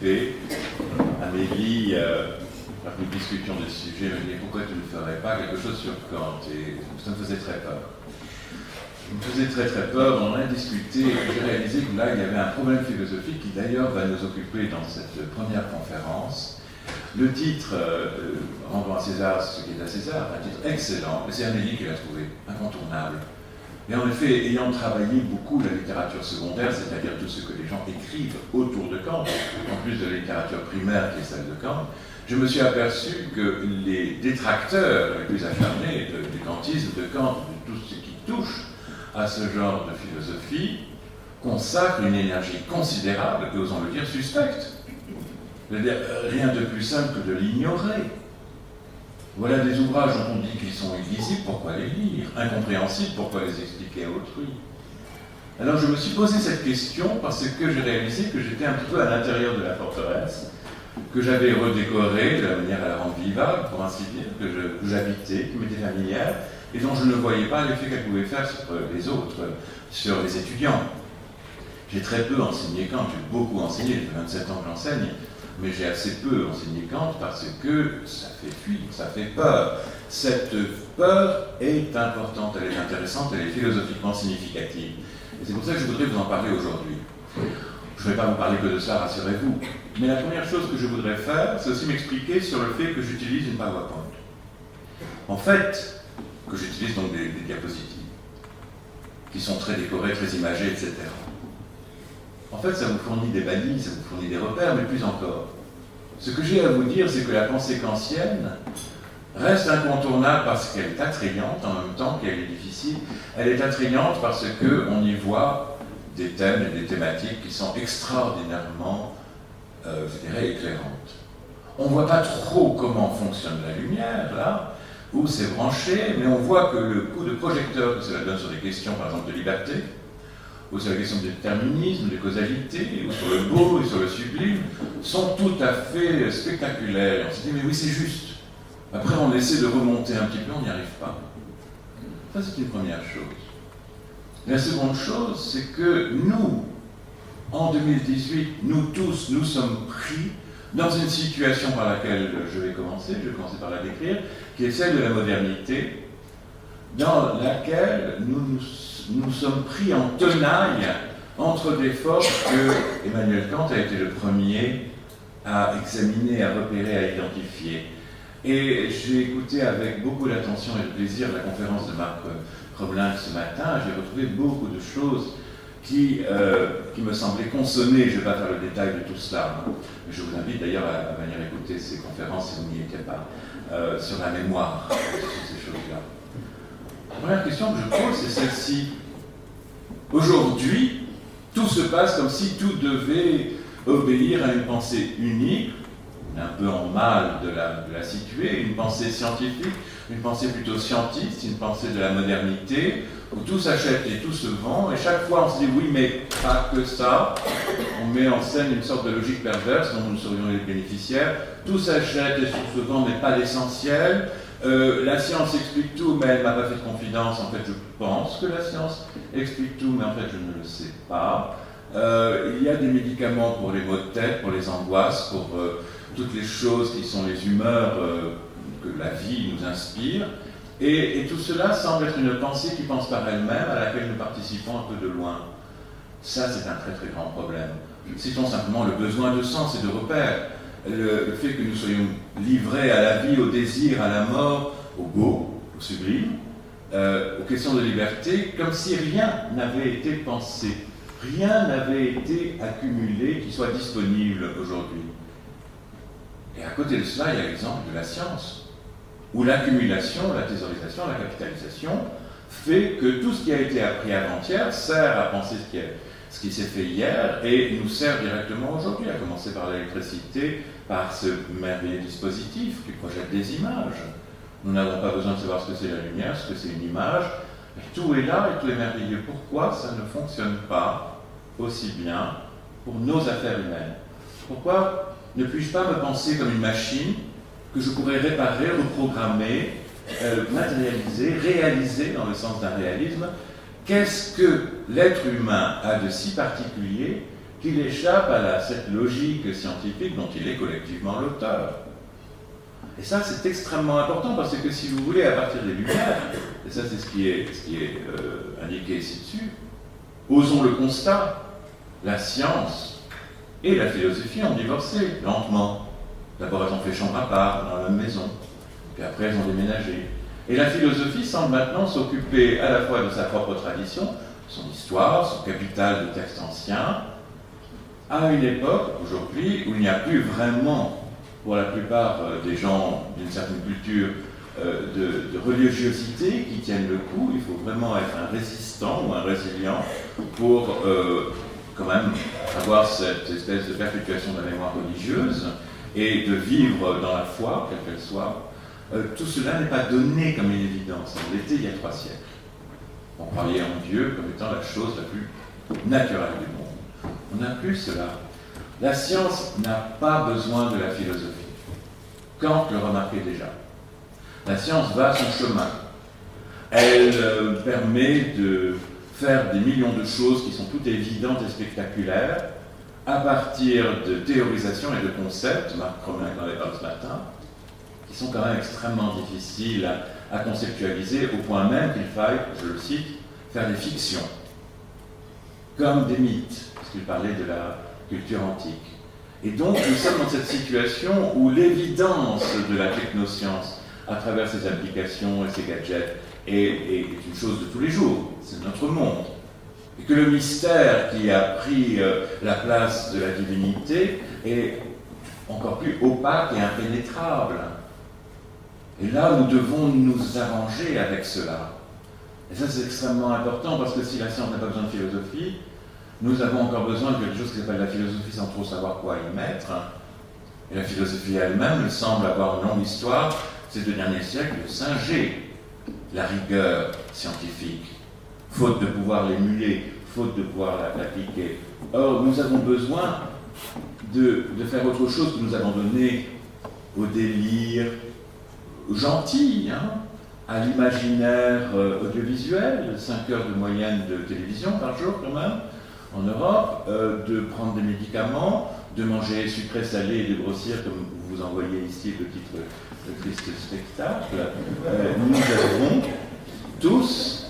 occupé. Amélie, alors que nous discutions de ce sujet, me dit pourquoi tu ne ferais pas quelque chose sur Kant, et ça me faisait très peur. Ça me faisait très très peur, on en a discuté, et j'ai réalisé que là il y avait un problème philosophique qui d'ailleurs va nous occuper dans cette première conférence. Le titre, Rendons à César ce qui est à César, un titre excellent, et c'est Amélie qui l'a trouvé, incontournable. Et en effet, ayant travaillé beaucoup la littérature secondaire, c'est-à-dire tout ce que les gens écrivent autour de Kant, en plus de la littérature primaire qui est celle de Kant, je me suis aperçu que les détracteurs les plus acharnés du kantisme, de Kant, de tout ce qui touche à ce genre de philosophie, consacrent une énergie considérable, et osons le dire, suspecte. C'est-à-dire, rien de plus simple que de l'ignorer. Voilà des ouvrages dont on dit qu'ils sont illisibles, pourquoi les lire? Incompréhensibles, pourquoi les expliquer à autrui? Alors je me suis posé cette question parce que j'ai réalisé que j'étais un petit peu à l'intérieur de la forteresse, que j'avais redécorée de la manière à la rendre vivable, pour ainsi dire, que j'habitais, qui m'était familière, et dont je ne voyais pas l'effet qu'elle pouvait faire sur les autres, sur les étudiants. J'ai très peu enseigné Kant, j'ai beaucoup enseigné, ça fait 27 ans que j'enseigne, mais j'ai assez peu enseigné Kant parce que ça fait fuir, ça fait peur. Cette peur est importante, elle est intéressante, elle est philosophiquement significative. Et c'est pour ça que je voudrais vous en parler aujourd'hui. Je ne vais pas vous parler que de ça, rassurez-vous. Mais la première chose que je voudrais faire, c'est aussi m'expliquer sur le fait que j'utilise une PowerPoint. En fait, que j'utilise donc des diapositives, qui sont très décorées, très imagées, etc. En fait, ça vous fournit des balises, ça vous fournit des repères, mais plus encore. Ce que j'ai à vous dire, c'est que la pensée kantienne reste incontournable parce qu'elle est attrayante, en même temps qu'elle est difficile. Elle est attrayante parce qu'on y voit des thèmes et des thématiques qui sont extraordinairement, je dirais, éclairantes. On ne voit pas trop comment fonctionne la lumière, là, où c'est branché, mais on voit que le coup de projecteur que cela donne sur des questions, par exemple, de liberté, ou sur la question du déterminisme, de causalité, ou sur le beau et sur le sublime, sont tout à fait spectaculaires. On se dit, mais oui, c'est juste. Après, on essaie de remonter un petit peu, on n'y arrive pas. Ça, c'est une première chose. La seconde chose, c'est que nous, en 2018, nous tous, nous sommes pris dans une situation par laquelle je vais commencer par la décrire, qui est celle de la modernité, dans laquelle nous sommes pris en tenaille entre des forces que Emmanuel Kant a été le premier à examiner, à repérer, à identifier. Et j'ai écouté avec beaucoup d'attention et de plaisir la conférence de Marc Roblin ce matin. J'ai retrouvé beaucoup de choses qui me semblaient consonner. Je ne vais pas faire le détail de tout cela. Hein. Je vous invite d'ailleurs à venir écouter ces conférences si vous n'y étiez pas, sur la mémoire, sur ces choses-là. La première question que je pose, c'est celle-ci. Aujourd'hui, tout se passe comme si tout devait obéir à une pensée unique, un peu en mal de la situer, une pensée scientifique, une pensée plutôt scientiste, une pensée de la modernité, où tout s'achète et tout se vend, et chaque fois on se dit oui, mais pas que ça. On met en scène une sorte de logique perverse dont nous serions les bénéficiaires. Tout s'achète et tout se vend, mais pas l'essentiel. La science explique tout, mais elle ne m'a pas fait de confidence. En fait, je pense que la science explique tout, mais en fait, je ne le sais pas. Il y a des médicaments pour les maux de tête, pour les angoisses, pour toutes les choses qui sont les humeurs que la vie nous inspire. Et tout cela semble être une pensée qui pense par elle-même, à laquelle nous participons un peu de loin. Ça, c'est un très très grand problème. Citons simplement le besoin de sens et de repères. Le fait que nous soyons livrés à la vie, au désir, à la mort, au beau, au sublime, aux questions de liberté, comme si rien n'avait été pensé, rien n'avait été accumulé qui soit disponible aujourd'hui. Et à côté de cela, il y a l'exemple de la science, où l'accumulation, la thésaurisation, la capitalisation fait que tout ce qui a été appris avant-hier sert à penser ce qui s'est fait hier et nous sert directement aujourd'hui, à commencer par l'électricité, par ce merveilleux dispositif qui projette des images. Nous n'avons pas besoin de savoir ce que c'est la lumière, ce que c'est une image. Tout est là et tout est merveilleux. Pourquoi ça ne fonctionne pas aussi bien pour nos affaires humaines? Pourquoi ne puis-je pas me penser comme une machine que je pourrais réparer, reprogrammer, matérialiser, réaliser dans le sens d'un réalisme? Qu'est-ce que l'être humain a de si particulier qu'il échappe à cette logique scientifique dont il est collectivement l'auteur. Et ça, c'est extrêmement important parce que si vous voulez, à partir des Lumières, et ça c'est ce qui est indiqué ici dessus, osons le constat, la science et la philosophie ont divorcé lentement. D'abord, elles ont fait chambre à part dans la même maison, puis après, elles ont déménagé. Et la philosophie semble maintenant s'occuper à la fois de sa propre tradition, son histoire, son capital de textes anciens, à une époque, aujourd'hui, où il n'y a plus vraiment, pour la plupart des gens d'une certaine culture, de religiosité qui tiennent le coup. Il faut vraiment être un résistant ou un résilient pour quand même avoir cette espèce de perpétuation de la mémoire religieuse et de vivre dans la foi, quelle qu'elle soit. Tout cela n'est pas donné comme une évidence. On l'était il y a 3 siècles. On croyait en Dieu comme étant la chose la plus naturelle du monde. On n'a plus cela. La science n'a pas besoin de la philosophie. Kant le remarquait déjà. La science va son chemin. Elle permet de faire des millions de choses qui sont toutes évidentes et spectaculaires à partir de théorisations et de concepts, Marc Romain en avait parlé ce matin, qui sont quand même extrêmement difficiles à conceptualiser, au point même qu'il faille, je le cite, faire des fictions, comme des mythes, parce qu'il parlait de la culture antique. Et donc, nous sommes dans cette situation où l'évidence de la technoscience, à travers ses applications et ses gadgets, est une chose de tous les jours, c'est notre monde. Et que le mystère qui a pris la place de la divinité est encore plus opaque et impénétrable. Et là, nous devons nous arranger avec cela. Et ça, c'est extrêmement important, parce que si la science n'a pas besoin de philosophie, nous avons encore besoin de quelque chose qui s'appelle la philosophie sans trop savoir quoi y mettre. Et la philosophie elle-même semble avoir une longue histoire, ces 2 derniers siècles, de singer la rigueur scientifique, faute de pouvoir l'émuler, faute de pouvoir l'appliquer. Or, nous avons besoin de faire autre chose que nous avons donné au délire gentil, à l'imaginaire audiovisuel, 5 heures de moyenne de télévision par jour quand même, en Europe, de prendre des médicaments, de manger sucré, salé et de grossir, comme vous en voyez ici le titre de triste spectacle. Nous avons tous,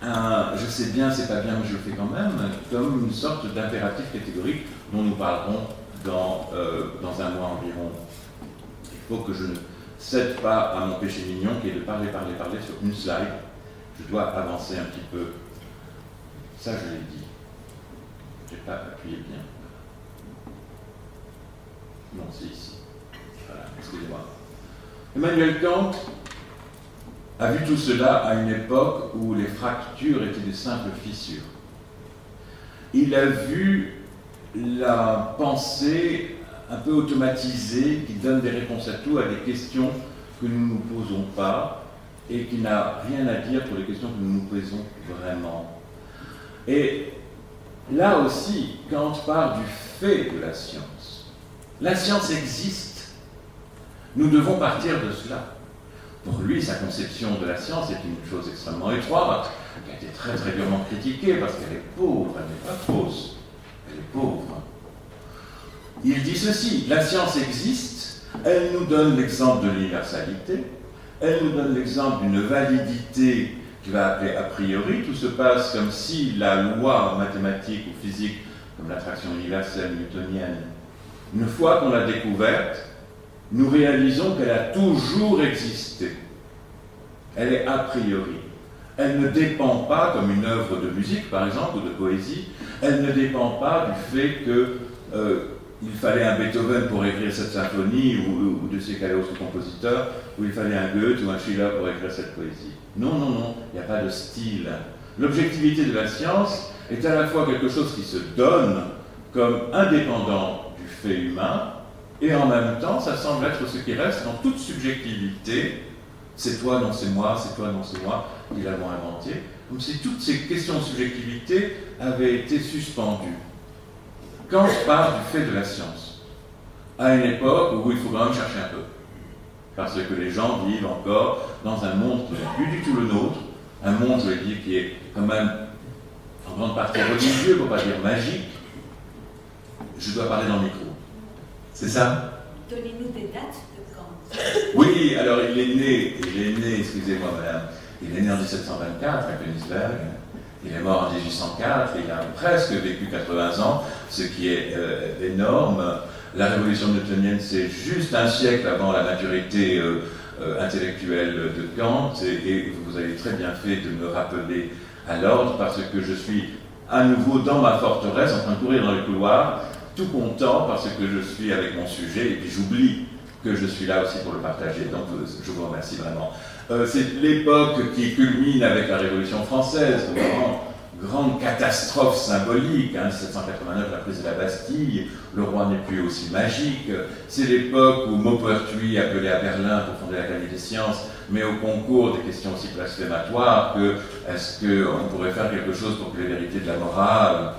je sais bien, c'est pas bien, mais je le fais quand même, comme une sorte d'impératif catégorique dont nous parlerons dans un mois environ. Il faut que je ne cède pas à mon péché mignon qui est de parler sur une slide. Je dois avancer un petit peu. Ça, je l'ai dit. Je n'ai pas appuyé bien. Non, c'est ici. Voilà, excusez-moi. Emmanuel Kant a vu tout cela à une époque où les fractures étaient de simples fissures. Il a vu la pensée un peu automatisée qui donne des réponses à tout, à des questions que nous ne nous posons pas et qui n'a rien à dire pour les questions que nous nous posons vraiment. Et là aussi, Kant part du fait de la science. La science existe. Nous devons partir de cela. Pour lui, sa conception de la science est une chose extrêmement étroite, qui a été très très durement critiquée parce qu'elle est pauvre, elle n'est pas fausse, elle est pauvre. Il dit ceci, la science existe, elle nous donne l'exemple de l'universalité, elle nous donne l'exemple d'une validité qui va appeler a priori, tout se passe comme si la loi mathématique ou physique, comme l'attraction universelle newtonienne, une fois qu'on l'a découverte, nous réalisons qu'elle a toujours existé. Elle est a priori. Elle ne dépend pas, comme une œuvre de musique par exemple, ou de poésie, elle ne dépend pas du fait qu'il fallait un Beethoven pour écrire cette symphonie, ou de ces autres compositeurs, ou il fallait un Goethe ou un Schiller pour écrire cette poésie. Non, non, non, il n'y a pas de style. L'objectivité de la science est à la fois quelque chose qui se donne comme indépendant du fait humain, et en même temps, ça semble être ce qui reste dans toute subjectivité. C'est toi, non c'est moi, c'est toi, non c'est moi, qui l'avons inventé. Comme si toutes ces questions de subjectivité avaient été suspendues. Kant part du fait de la science, à une époque où il faut quand même chercher un peu. Parce que les gens vivent encore dans un monde qui n'est plus du tout le nôtre, un monde, je vais dire, qui est quand même en grande partie religieux, pour ne pas dire magique, je dois parler dans le micro. C'est ça? Donnez-nous des dates de quand? Oui, alors il est né, excusez-moi madame, il est né en 1724 à Königsberg, il est mort en 1804, il a presque vécu 80 ans, ce qui est énorme. La révolution newtonienne, c'est juste un siècle avant la maturité intellectuelle de Kant, et vous avez très bien fait de me rappeler à l'ordre, parce que je suis à nouveau dans ma forteresse, en train de courir dans les couloirs, tout content parce que je suis avec mon sujet, et puis j'oublie que je suis là aussi pour le partager. Donc je vous remercie vraiment. C'est l'époque qui culmine avec la Révolution française, grande catastrophe symbolique, 1789, la prise de la Bastille, le roi n'est plus aussi magique. C'est l'époque où Maupertuis, appelé à Berlin pour fonder l'Académie des sciences, met au concours des questions aussi blasphématoires que est-ce qu'on pourrait faire quelque chose pour que les vérités de la morale,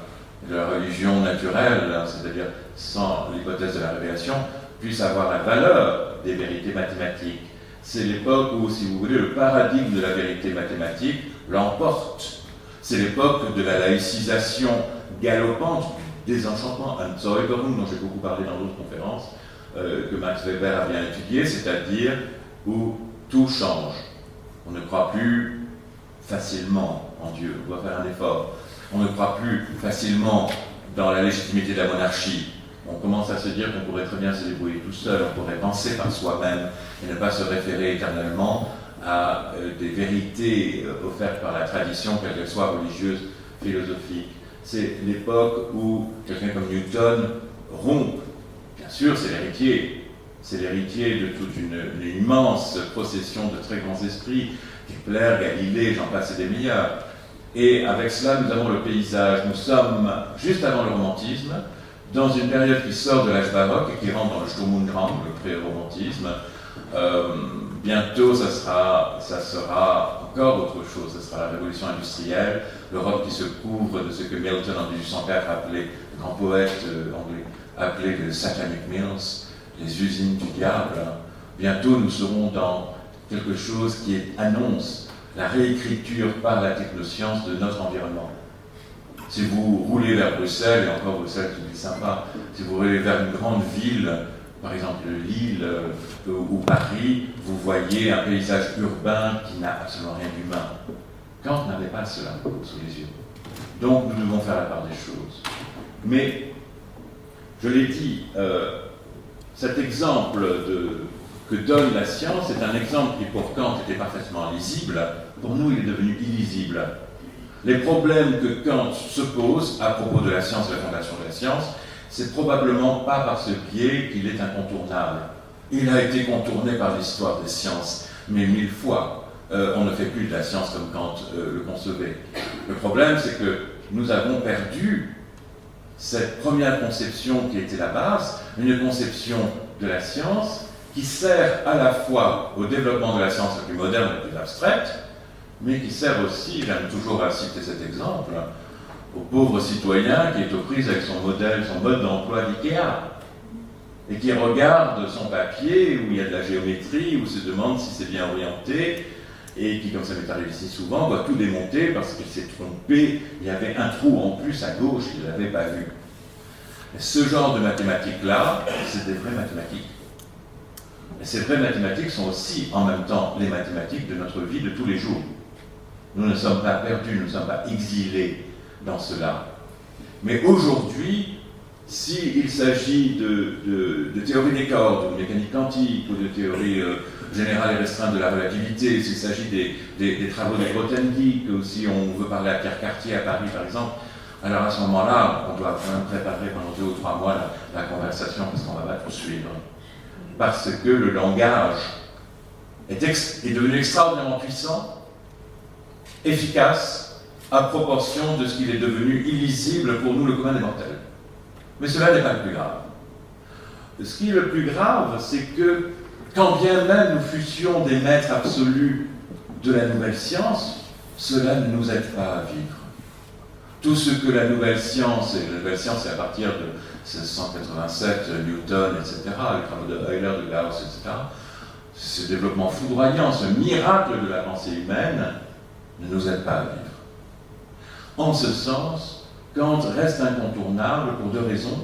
de la religion naturelle, c'est-à-dire sans l'hypothèse de la révélation, puissent avoir la valeur des vérités mathématiques. C'est l'époque où, si vous voulez, le paradigme de la vérité mathématique l'emporte. C'est l'époque de la laïcisation galopante, du désenchantement, Entzeugerung, dont j'ai beaucoup parlé dans d'autres conférences, que Max Weber a bien étudié, c'est-à-dire où tout change. On ne croit plus facilement en Dieu, on doit faire un effort. On ne croit plus facilement dans la légitimité de la monarchie. On commence à se dire qu'on pourrait très bien se débrouiller tout seul, on pourrait penser par soi-même et ne pas se référer éternellement à des vérités offertes par la tradition, quelle qu'elle soit religieuse, philosophique. C'est l'époque où quelqu'un comme Newton rompt. Bien sûr, c'est l'héritier. C'est l'héritier de toute une immense procession de très grands esprits, Kepler, Galilée, j'en passe et des meilleurs. Et avec cela, nous avons le paysage. Nous sommes juste avant le romantisme, dans une période qui sort de l'âge baroque et qui rentre dans le Sturm und Drang, le pré-romantisme. Bientôt, ça sera encore autre chose. Ce sera la révolution industrielle, l'Europe qui se couvre de ce que Milton en 1804 appelait, le grand poète anglais, appelait les Satanic Mills, les usines du diable. Bientôt, nous serons dans quelque chose qui annonce la réécriture par la technoscience de notre environnement. Si vous roulez vers Bruxelles, et encore Bruxelles c'est sympa, si vous roulez vers une grande ville, par exemple Lille ou Paris, vous voyez un paysage urbain qui n'a absolument rien d'humain. Kant n'avait pas cela sous les yeux. Donc nous devons faire la part des choses. Mais, je l'ai dit, cet exemple que donne la science est un exemple qui pour Kant était parfaitement lisible. Pour nous, il est devenu illisible. Les problèmes que Kant se pose à propos de la science et de la fondation de la science, c'est probablement pas par ce biais qu'il est incontournable. Il a été contourné par l'histoire des sciences, mais 1000 fois. On ne fait plus de la science comme Kant le concevait. Le problème, c'est que nous avons perdu cette première conception qui était la base, une conception de la science qui sert à la fois au développement de la science la plus moderne et la plus abstraite, mais qui sert aussi, j'aime toujours à citer cet exemple, au pauvre citoyen qui est aux prises avec son mode d'emploi d'IKEA, et qui regarde son papier où il y a de la géométrie, où se demande si c'est bien orienté, et qui, comme ça m'est arrivé si souvent, doit tout démonter parce qu'il s'est trompé, il y avait un trou en plus à gauche qu'il n'avait pas vu. Et ce genre de mathématiques-là, c'est des vraies mathématiques. Et ces vraies mathématiques sont aussi, en même temps, les mathématiques de notre vie de tous les jours. Nous ne sommes pas perdus, nous ne sommes pas exilés dans cela. Mais aujourd'hui, s'il s'agit de théorie des cordes, ou de mécanique quantique, ou de théorie générale et restreinte de la relativité, s'il s'agit des travaux de Grothendieck, ou si on veut parler à Pierre Cartier à Paris par exemple, alors à ce moment-là, on doit quand même préparer pendant 2 ou 3 mois la conversation, parce qu'on ne va pas tout suivre. Parce que le langage est devenu extraordinairement puissant, efficace, à proportion de ce qu'il est devenu illisible pour nous, le commun des mortels. Mais cela n'est pas le plus grave. Ce qui est le plus grave, c'est que, quand bien même nous fussions des maîtres absolus de la nouvelle science, cela ne nous aide pas à vivre. Tout ce que la nouvelle science, et la nouvelle science c'est à partir de 1687, Newton, etc., les travaux de Euler, de Gauss, etc., ce développement foudroyant, ce miracle de la pensée humaine, ne nous aide pas à vivre. En ce sens, Kant reste incontournable pour 2 raisons.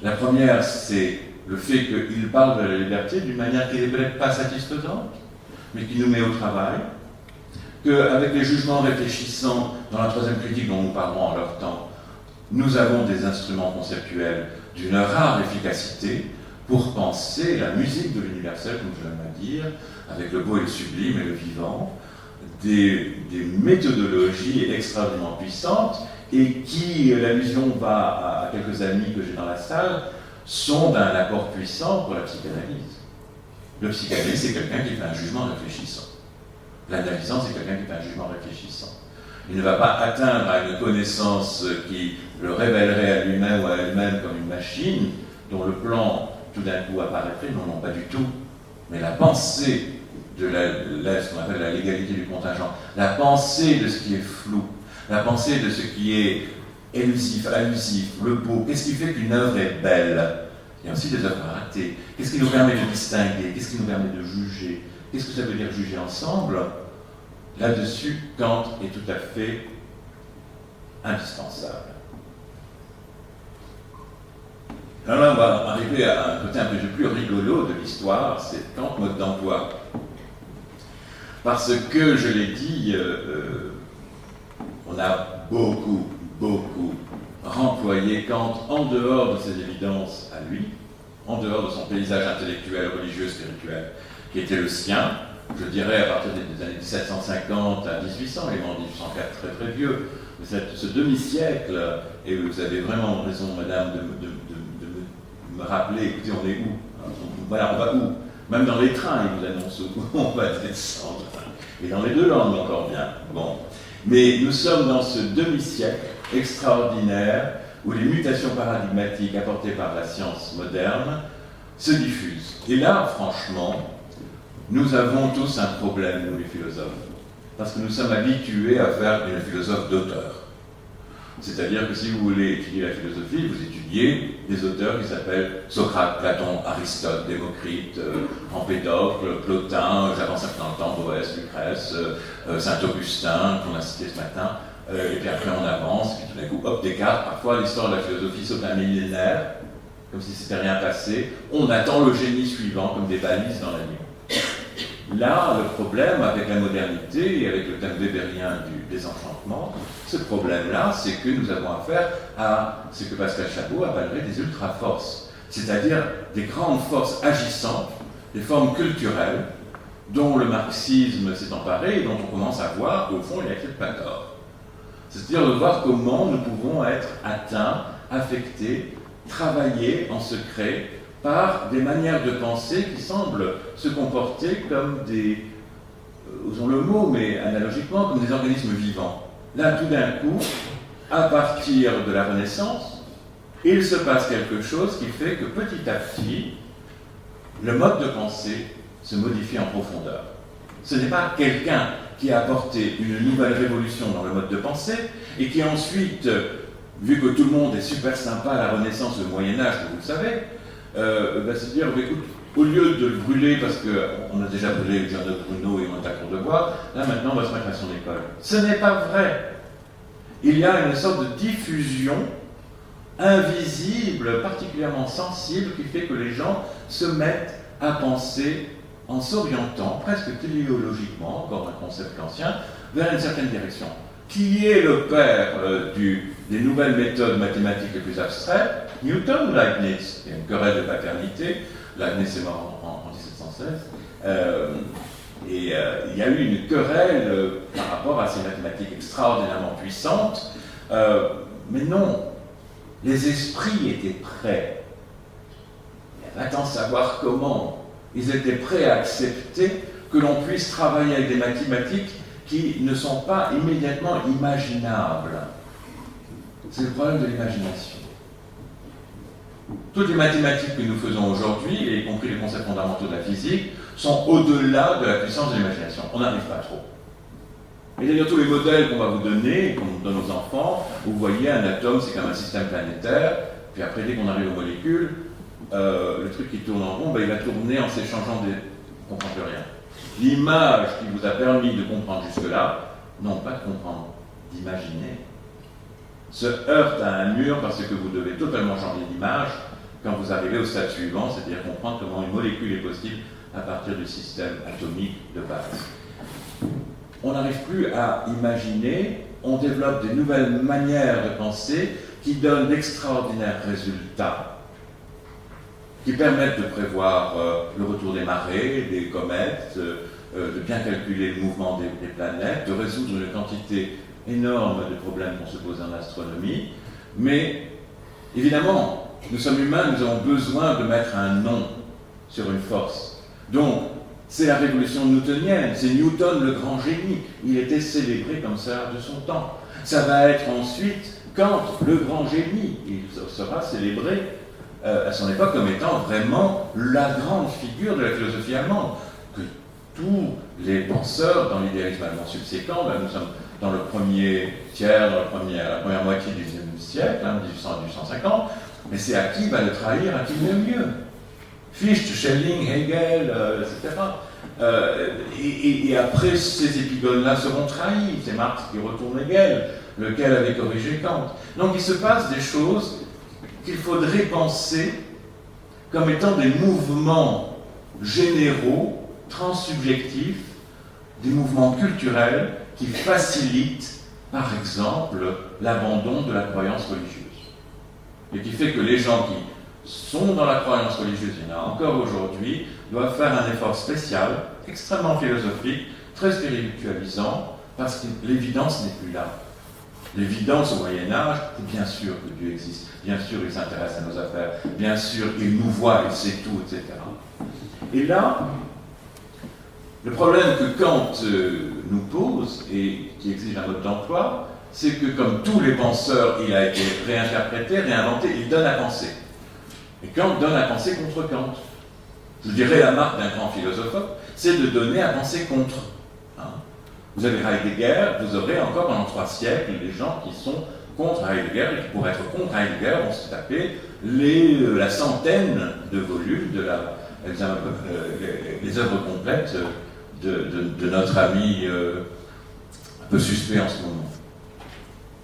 La première, c'est le fait qu'il parle de la liberté d'une manière qui n'est peut-être pas satisfaisante, mais qui nous met au travail, qu'avec les jugements réfléchissants dans la troisième critique dont nous parlerons en leur temps, nous avons des instruments conceptuels d'une rare efficacité pour penser la musique de l'universel, comme je viens de le dire, avec le beau et le sublime et le vivant, des méthodologies extraordinairement puissantes et qui, l'allusion va à quelques amis que j'ai dans la salle, sont d'un apport puissant pour la psychanalyse. Le psychanalyste, c'est quelqu'un qui fait un jugement réfléchissant. L'analysant, c'est quelqu'un qui fait un jugement réfléchissant. Il ne va pas atteindre à une connaissance qui le révélerait à lui-même ou à elle-même comme une machine dont le plan tout d'un coup apparaîtrait. Non, non, pas du tout. Mais la pensée de ce qu'on appelle la légalité du contingent, la pensée de ce qui est flou, la pensée de ce qui est élusif, allusif, le beau, qu'est-ce qui fait qu'une œuvre est belle? Il y a aussi des œuvres ratées. Qu'est-ce qui nous permet de distinguer? Qu'est-ce qui nous permet de juger? Qu'est-ce que ça veut dire juger ensemble? Là-dessus, Kant est tout à fait indispensable. Alors là, on va arriver à un côté un peu plus rigolo de l'histoire, c'est Kant mode d'emploi. Parce que, je l'ai dit, on a beaucoup remployé Kant en dehors de ses évidences à lui, en dehors de son paysage intellectuel, religieux, spirituel, qui était le sien, je dirais à partir des années 1750 à 1800, il est mort en 1804, très très vieux, ce demi-siècle, et vous avez vraiment raison, madame, de me rappeler, écoutez, on est où? Voilà, on va où? Même dans les trains, ils vous annoncent où on va descendre. Et dans les deux langues, encore bien. Bon. Mais nous sommes dans ce demi-siècle extraordinaire où les mutations paradigmatiques apportées par la science moderne se diffusent. Et là, franchement, nous avons tous un problème, nous les philosophes, parce que nous sommes habitués à faire une philosophe d'auteur. C'est-à-dire que si vous voulez étudier la philosophie, vous étudiez des auteurs qui s'appellent Socrate, Platon, Aristote, Démocrite, Empédocle, Plotin, j'avance un peu dans le temps, Boès, Lucrèce, Saint-Augustin, qu'on a cité ce matin, et puis après on avance, puis tout d'un coup, hop, Descartes, parfois l'histoire de la philosophie saute un millénaire, comme si c'était rien passé, on attend le génie suivant comme des balises dans la nuit. Là, le problème avec la modernité et avec le thème wébérien du désenchantement, ce problème-là, c'est que nous avons affaire à ce que Pascal Chabot appellerait des ultra-forces, c'est-à-dire des grandes forces agissantes, des formes culturelles, dont le marxisme s'est emparé et dont on commence à voir qu'au fond, il n'y a que pas tort. C'est-à-dire de voir comment nous pouvons être atteints, affectés, travailler en secret, par des manières de penser qui semblent se comporter comme des, osons le mot, mais analogiquement, comme des organismes vivants. Là, tout d'un coup, à partir de la Renaissance, il se passe quelque chose qui fait que petit à petit, le mode de pensée se modifie en profondeur. Ce n'est pas quelqu'un qui a apporté une nouvelle révolution dans le mode de pensée et qui ensuite, vu que tout le monde est super sympa à la Renaissance, le Moyen-Âge, vous le savez, va se dire, écoute, au lieu de le brûler parce qu'on a déjà brûlé le Giordano Bruno et on est à court de bois, là maintenant on va se mettre à son école. Ce n'est pas vrai. Il y a une sorte de diffusion invisible, particulièrement sensible, qui fait que les gens se mettent à penser en s'orientant, presque téléologiquement, encore un concept ancien, vers une certaine direction. Qui est le père des nouvelles méthodes mathématiques les plus abstraites? Newton ou Leibniz? Il y a une querelle de paternité. Leibniz est mort en 1716. Il y a eu une querelle par rapport à ces mathématiques extraordinairement puissantes. Mais non, les esprits étaient prêts. Va-t-on savoir comment? Ils étaient prêts à accepter que l'on puisse travailler avec des mathématiques qui ne sont pas immédiatement imaginables. C'est le problème de l'imagination. Toutes les mathématiques que nous faisons aujourd'hui, y compris les concepts fondamentaux de la physique, sont au-delà de la puissance de l'imagination. On n'arrive pas trop. Et d'ailleurs, tous les modèles qu'on va vous donner, qu'on donne aux enfants, vous voyez, un atome, c'est comme un système planétaire, puis après, dès qu'on arrive aux molécules, le truc qui tourne en rond, il va tourner en s'échangeant des... On ne comprend plus rien. L'image qui vous a permis de comprendre jusque-là, non pas de comprendre, d'imaginer, se heurte à un mur parce que vous devez totalement changer d'image quand vous arrivez au stade suivant, c'est-à-dire comprendre comment une molécule est possible à partir du système atomique de base. On n'arrive plus à imaginer, on développe des nouvelles manières de penser qui donnent d'extraordinaires résultats, qui permettent de prévoir le retour des marées, des comètes, de bien calculer le mouvement des planètes, de résoudre une quantité énorme de problèmes qu'on se pose en astronomie. Mais évidemment, nous sommes humains, nous avons besoin de mettre un nom sur une force. Donc, c'est la révolution newtonienne, c'est Newton le grand génie. Il était célébré comme ça de son temps. Ça va être ensuite Kant le grand génie. Il sera célébré à son époque comme étant vraiment la grande figure de la philosophie allemande. Que tous les penseurs dans l'idéalisme allemand subséquent, nous sommes dans le premier tiers, dans la première moitié du XIXe siècle, 1800-1850, mais c'est à qui va le trahir, à qui le mieux. Fichte, Schelling, Hegel, etc. Et après, ces épigones-là seront trahis. C'est Marx qui retourne Hegel, lequel avait corrigé Kant. Donc il se passe des choses qu'il faudrait penser comme étant des mouvements généraux, transsubjectifs, des mouvements culturels qui facilitent, par exemple, l'abandon de la croyance religieuse. Et qui fait que les gens qui sont dans la croyance religieuse, il y en a encore aujourd'hui, doivent faire un effort spécial, extrêmement philosophique, très spiritualisant, parce que l'évidence n'est plus là. L'évidence au Moyen-Âge, c'est bien sûr que Dieu existe, bien sûr il s'intéresse à nos affaires, bien sûr il nous voit, il sait tout, etc. Et là, le problème que Kant nous pose, et qui exige un mode d'emploi, c'est que comme tous les penseurs, il a été réinterprété, réinventé, il donne à penser. Et Kant donne à penser contre Kant. Je dirais la marque d'un grand philosophe, c'est de donner à penser contre. Vous avez Heidegger, vous aurez encore pendant 3 siècles des gens qui sont contre Heidegger et qui, pour être contre Heidegger, vont se taper la centaine de volumes de les œuvres complètes de notre ami un peu suspect en ce moment.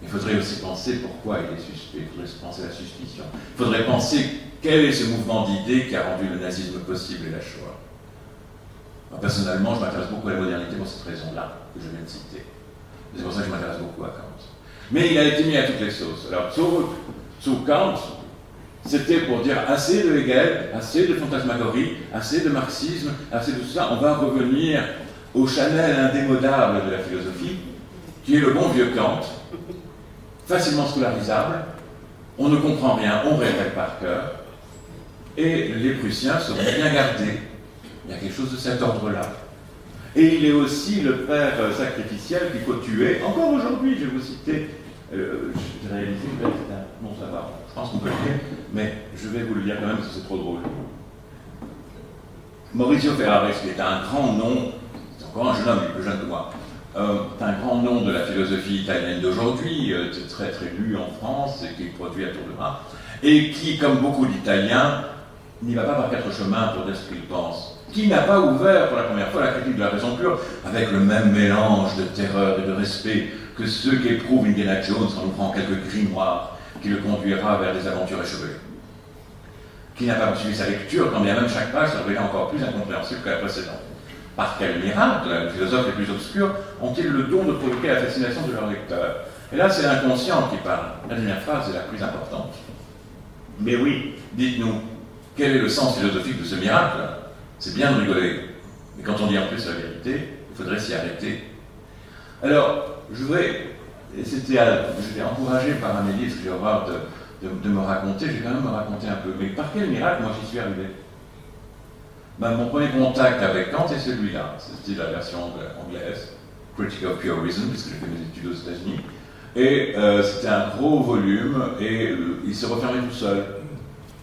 Il faudrait aussi penser pourquoi il est suspect, il faudrait penser la suspicion. Il faudrait penser quel est ce mouvement d'idées qui a rendu le nazisme possible et la Shoah. Moi, personnellement, je m'intéresse beaucoup à la modernité pour cette raison-là, que je viens de citer. C'est pour ça que je m'intéresse beaucoup à Kant. Mais il a été mis à toutes les sauces. Alors, sous Kant, c'était pour dire assez de Hegel, assez de fantasmagorie, assez de marxisme, assez de tout ça. On va revenir au Chanel indémodable de la philosophie, qui est le bon vieux Kant, facilement scolarisable, on ne comprend rien, on répète par cœur, et les Prussiens seront bien gardés. Il y a quelque chose de cet ordre-là. Et il est aussi le père sacrificiel qu'il faut tuer. Encore aujourd'hui, je vais vous citer, j'ai réalisé, bon ça va, je pense qu'on peut le dire, mais je vais vous le dire quand même parce que c'est trop drôle. Maurizio Ferraris, qui est un grand nom, c'est encore un jeune homme, il est plus jeune que moi, un grand nom de la philosophie italienne d'aujourd'hui, très très lu en France, et qui est produit à tour de bras, et qui, comme beaucoup d'Italiens, n'y va pas par 4 chemins pour dire ce qu'il pense, qui n'a pas ouvert pour la première fois la critique de la raison pure avec le même mélange de terreur et de respect que ceux qu'éprouve Indiana Jones en ouvrant quelques grimoires qui le conduira vers des aventures échevelées. Qui n'a pas suivi sa lecture, quand bien même chaque page se révélait encore plus incompréhensible que la précédente. Par quel miracle, les philosophes les plus obscurs ont-ils le don de provoquer la fascination de leur lecteur? Et là, c'est l'inconscient qui parle. La dernière phrase est la plus importante. Mais oui, dites-nous, quel est le sens philosophique de ce miracle? C'est bien de rigoler, mais quand on dit en plus la vérité, il faudrait s'y arrêter. Alors, j'étais encouragé par Amélie, parce que j'ai horreur de me raconter, je vais quand même me raconter un peu. Mais par quel miracle moi j'y suis arrivé? Mon premier contact avec Kant est celui-là, c'était la version anglaise, Critique of Pure Reason, puisque j'ai fait mes études aux États-Unis, et c'était un gros volume, et il se refermait tout seul.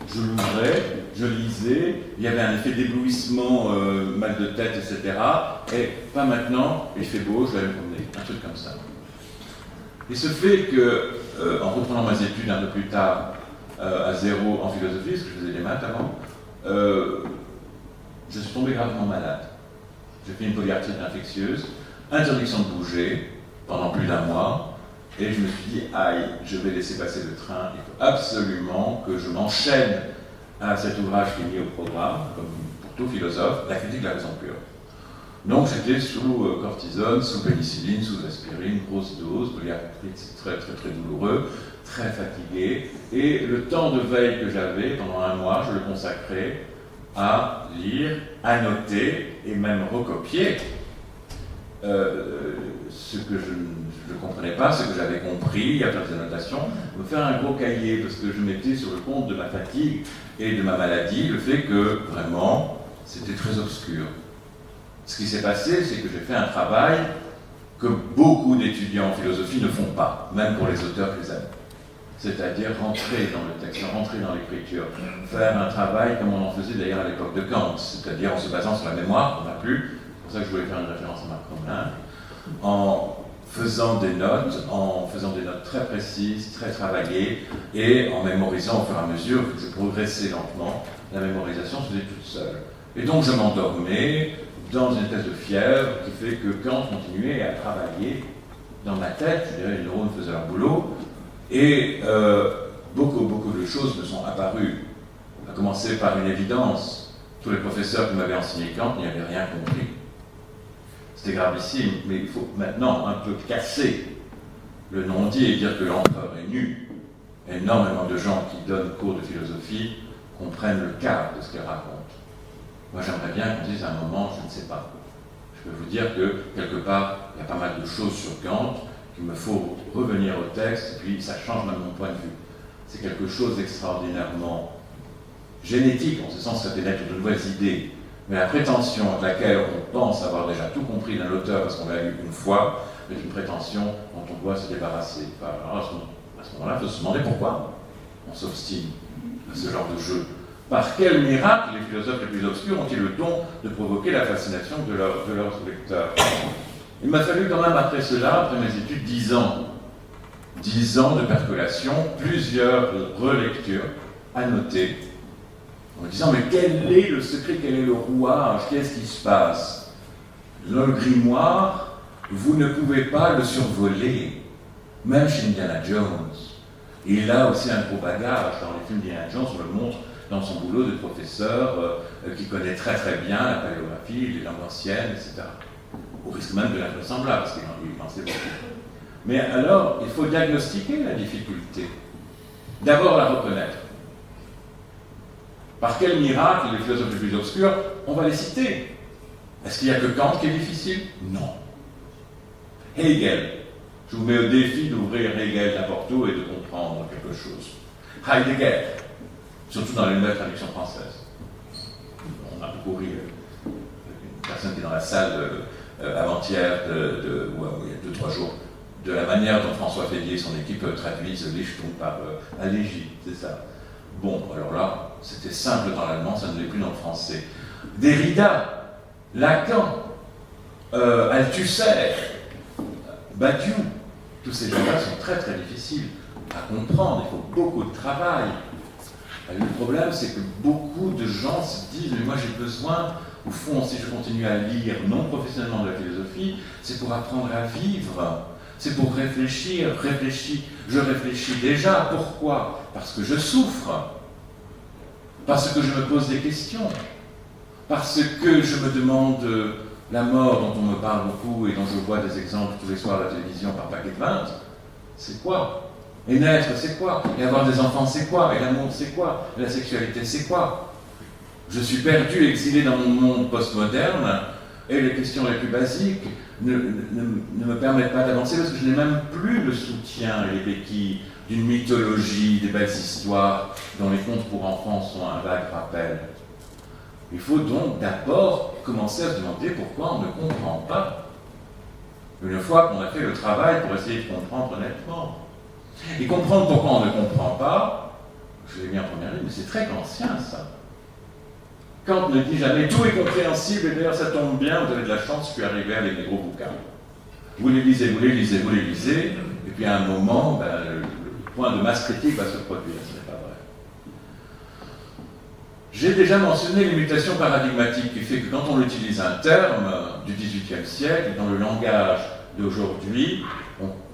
Je l'ouvrais, je lisais, il y avait un effet d'éblouissement, mal de tête, etc. Et pas maintenant, il fait beau, je vais aller me promener, un truc comme ça. Il se fait que, en reprenant mes études un peu plus tard, à 0 en philosophie, parce que je faisais des maths avant, je suis tombé gravement malade. J'ai fait une polyarthrite infectieuse, interdiction de bouger pendant plus d'1 mois, et je me suis dit, aïe, je vais laisser passer le train, il faut absolument que je m'enchaîne à cet ouvrage qui est mis au programme, comme pour tout philosophe, la critique de la raison pure. Donc j'étais sous cortisone, sous pénicilline, sous aspirine, grosse dose, c'est très très très douloureux, très fatigué, et le temps de veille que j'avais pendant un mois, je le consacrais à lire, à noter et même recopier ce que je ne comprenais pas, ce que j'avais compris, à faire des annotations, me faire un gros cahier, parce que je mettais sur le compte de ma fatigue et de ma maladie le fait que vraiment c'était très obscur. Ce qui s'est passé, c'est que j'ai fait un travail que beaucoup d'étudiants en philosophie ne font pas, même pour les auteurs qu'ils aiment. C'est-à-dire rentrer dans le texte, rentrer dans l'écriture, faire un travail comme on en faisait d'ailleurs à l'époque de Kant, c'est-à-dire en se basant sur la mémoire, on n'a plus, c'est pour ça que je voulais faire une référence à Marc Romelin, en faisant des notes très précises, très travaillées, et en mémorisant au fur et à mesure que je progressais lentement, la mémorisation se faisait toute seule. Et donc je m'endormais dans une espèce de fièvre qui fait que Kant continuait à travailler dans ma tête, je dirais les neurones faisaient leur boulot, et beaucoup de choses me sont apparues, à commencer par une évidence. Tous les professeurs qui m'avaient enseigné Kant n'y avaient rien compris. C'était gravissime, mais il faut maintenant un peu casser le non-dit et dire que l'empereur est nu. Énormément de gens qui donnent cours de philosophie comprennent le quart de ce qu'elle raconte. Moi, j'aimerais bien qu'on dise à un moment, je ne sais pas. Je peux vous dire que, quelque part, il y a pas mal de choses sur Kant qu'il me faut revenir au texte, et puis ça change même mon point de vue. C'est quelque chose d'extraordinairement génétique, en ce sens, ça peut naître de nouvelles idées. Mais la prétention avec laquelle on pense avoir déjà tout compris d'un auteur parce qu'on l'a lu une fois, est une prétention dont on doit se débarrasser. Enfin, alors à ce moment-là, il faut se demander pourquoi on s'obstine à ce genre de jeu. Par quel miracle les philosophes les plus obscurs ont-ils le don de provoquer la fascination de leurs lecteurs? Il m'a fallu quand même, après cela, après mes études, 10 ans. 10 ans de percolation, plusieurs relectures à noter, en me disant, mais quel est le secret, quel est le rouage, qu'est-ce qui se passe? Le grimoire, vous ne pouvez pas le survoler, même chez Indiana Jones. Il a aussi un gros bagage. Dans les films d'Indiana Jones, on le montre dans son boulot de professeur qui connaît très très bien la paléographie, les langues anciennes, etc. Au risque même de l'invraisemblable, parce qu'il en sait beaucoup. Mais alors, il faut diagnostiquer la difficulté. D'abord la reconnaître. Par quel miracle les philosophes les plus obscurs, on va les citer? Est-ce qu'il n'y a que Kant qui est difficile? Non. Hegel. Je vous mets au défi d'ouvrir Hegel n'importe où et de comprendre quelque chose. Heidegger. Surtout dans les nouvelles traductions françaises. On a beaucoup ri. Une personne qui est dans la salle avant-hier, il y a 2-3 jours, de la manière dont François Fédier et son équipe traduisent Lichtung par allégie, c'est ça. Bon, alors là, c'était simple dans l'allemand, ça ne l'est plus dans le français. Derrida, Lacan, Althusser, Badiou, tous ces gens-là sont très très difficiles à comprendre, il faut beaucoup de travail. Le problème, c'est que beaucoup de gens se disent, mais moi j'ai besoin, au fond, si je continue à lire non professionnellement de la philosophie, c'est pour apprendre à vivre, c'est pour réfléchir, je réfléchis déjà, pourquoi? Parce que je souffre, parce que je me pose des questions, parce que je me demande la mort dont on me parle beaucoup et dont je vois des exemples tous les soirs à la télévision par paquet de 20, c'est quoi? Et naître, c'est quoi? Et avoir des enfants, c'est quoi? Et l'amour, c'est quoi? Et la sexualité, c'est quoi? Je suis perdu, exilé dans mon monde postmoderne, et les questions les plus basiques ne me permettent pas d'avancer parce que je n'ai même plus le soutien et les béquilles d'une mythologie, des belles histoires dont les contes pour enfants sont un vague rappel. Il faut donc d'abord commencer à se demander pourquoi on ne comprend pas. Une fois qu'on a fait le travail pour essayer de comprendre honnêtement. Et comprendre pourquoi on ne comprend pas, je l'ai mis en première ligne, mais c'est très ancien ça. Kant ne dit jamais tout est compréhensible, et d'ailleurs ça tombe bien, vous avez de la chance, je suis arrivé avec des gros bouquins. Vous les lisez, et puis à un moment, le point de masse critique va se produire, ce n'est pas vrai. J'ai déjà mentionné l'imitation paradigmatique qui fait que quand on utilise un terme du XVIIIe siècle, dans le langage d'aujourd'hui,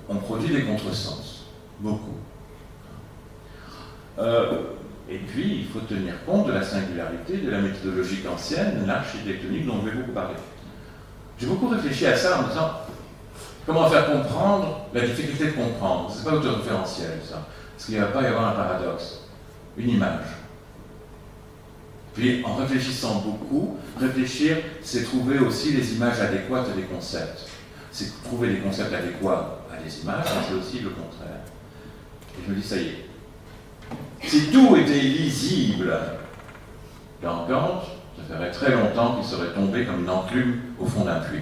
on produit des contresens. Beaucoup. Et puis, il faut tenir compte de la singularité de la méthodologie kantienne, l'architectonique, dont je vais beaucoup parler. J'ai beaucoup réfléchi à ça en me disant comment faire comprendre la difficulté de comprendre. Ce n'est pas autorréférentiel, ça. Parce qu'il ne va pas y avoir un paradoxe, une image. Puis, en réfléchissant beaucoup, réfléchir, c'est trouver aussi les images adéquates des concepts. C'est trouver des concepts adéquats à des images, mais c'est aussi le contraire. Et je me dis, ça y est. Si tout était lisible dans Kant, ça ferait très longtemps qu'il serait tombé comme une enclume au fond d'un puits.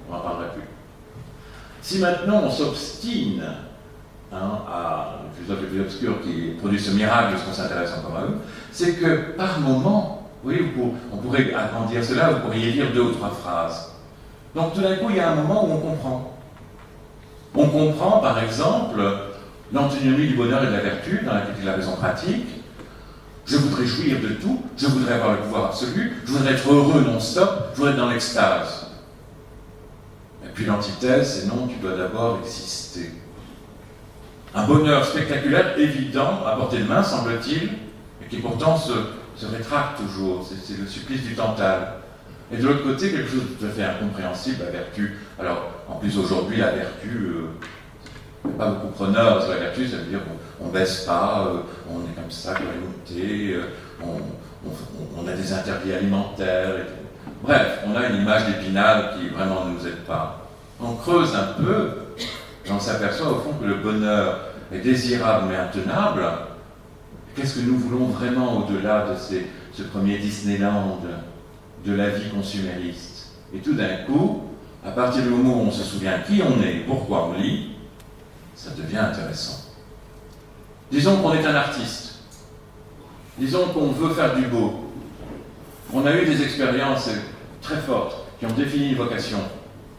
On n'en parlerait plus. Si maintenant on s'obstine à les philosophes les plus obscurs qui produisent ce miracle lorsqu'on s'intéresse encore à eux, c'est que par moment, oui, on pourrait agrandir cela, vous pourriez lire 2 ou 3 phrases. Donc tout d'un coup, il y a un moment où on comprend. On comprend, par exemple, l'antinomie du bonheur et de la vertu dans la critique de la raison pratique. Je voudrais jouir de tout, je voudrais avoir le pouvoir absolu, je voudrais être heureux non-stop, je voudrais être dans l'extase. Et puis l'antithèse, c'est non, tu dois d'abord exister. Un bonheur spectaculaire, évident, à portée de main, semble-t-il, et qui pourtant se rétracte toujours. C'est le supplice du Tantale. Et de l'autre côté, quelque chose de tout à fait incompréhensible, la vertu. Alors, en plus aujourd'hui, la vertu, il n'y a pas beaucoup preneurs sur la vertu, ça veut dire qu'on ne baisse pas, on est comme ça, grignoté, on a des interdits alimentaires. Bref, on a une image d'Épinal qui vraiment ne nous aide pas. On creuse un peu, et on s'aperçoit au fond que le bonheur est désirable mais intenable. Qu'est-ce que nous voulons vraiment au-delà de ce premier Disneyland de la vie consumériste? Et tout d'un coup, à partir du moment où on se souvient qui on est, pourquoi on lit, ça devient intéressant. Disons qu'on est un artiste. Disons qu'on veut faire du beau. On a eu des expériences très fortes qui ont défini une vocation.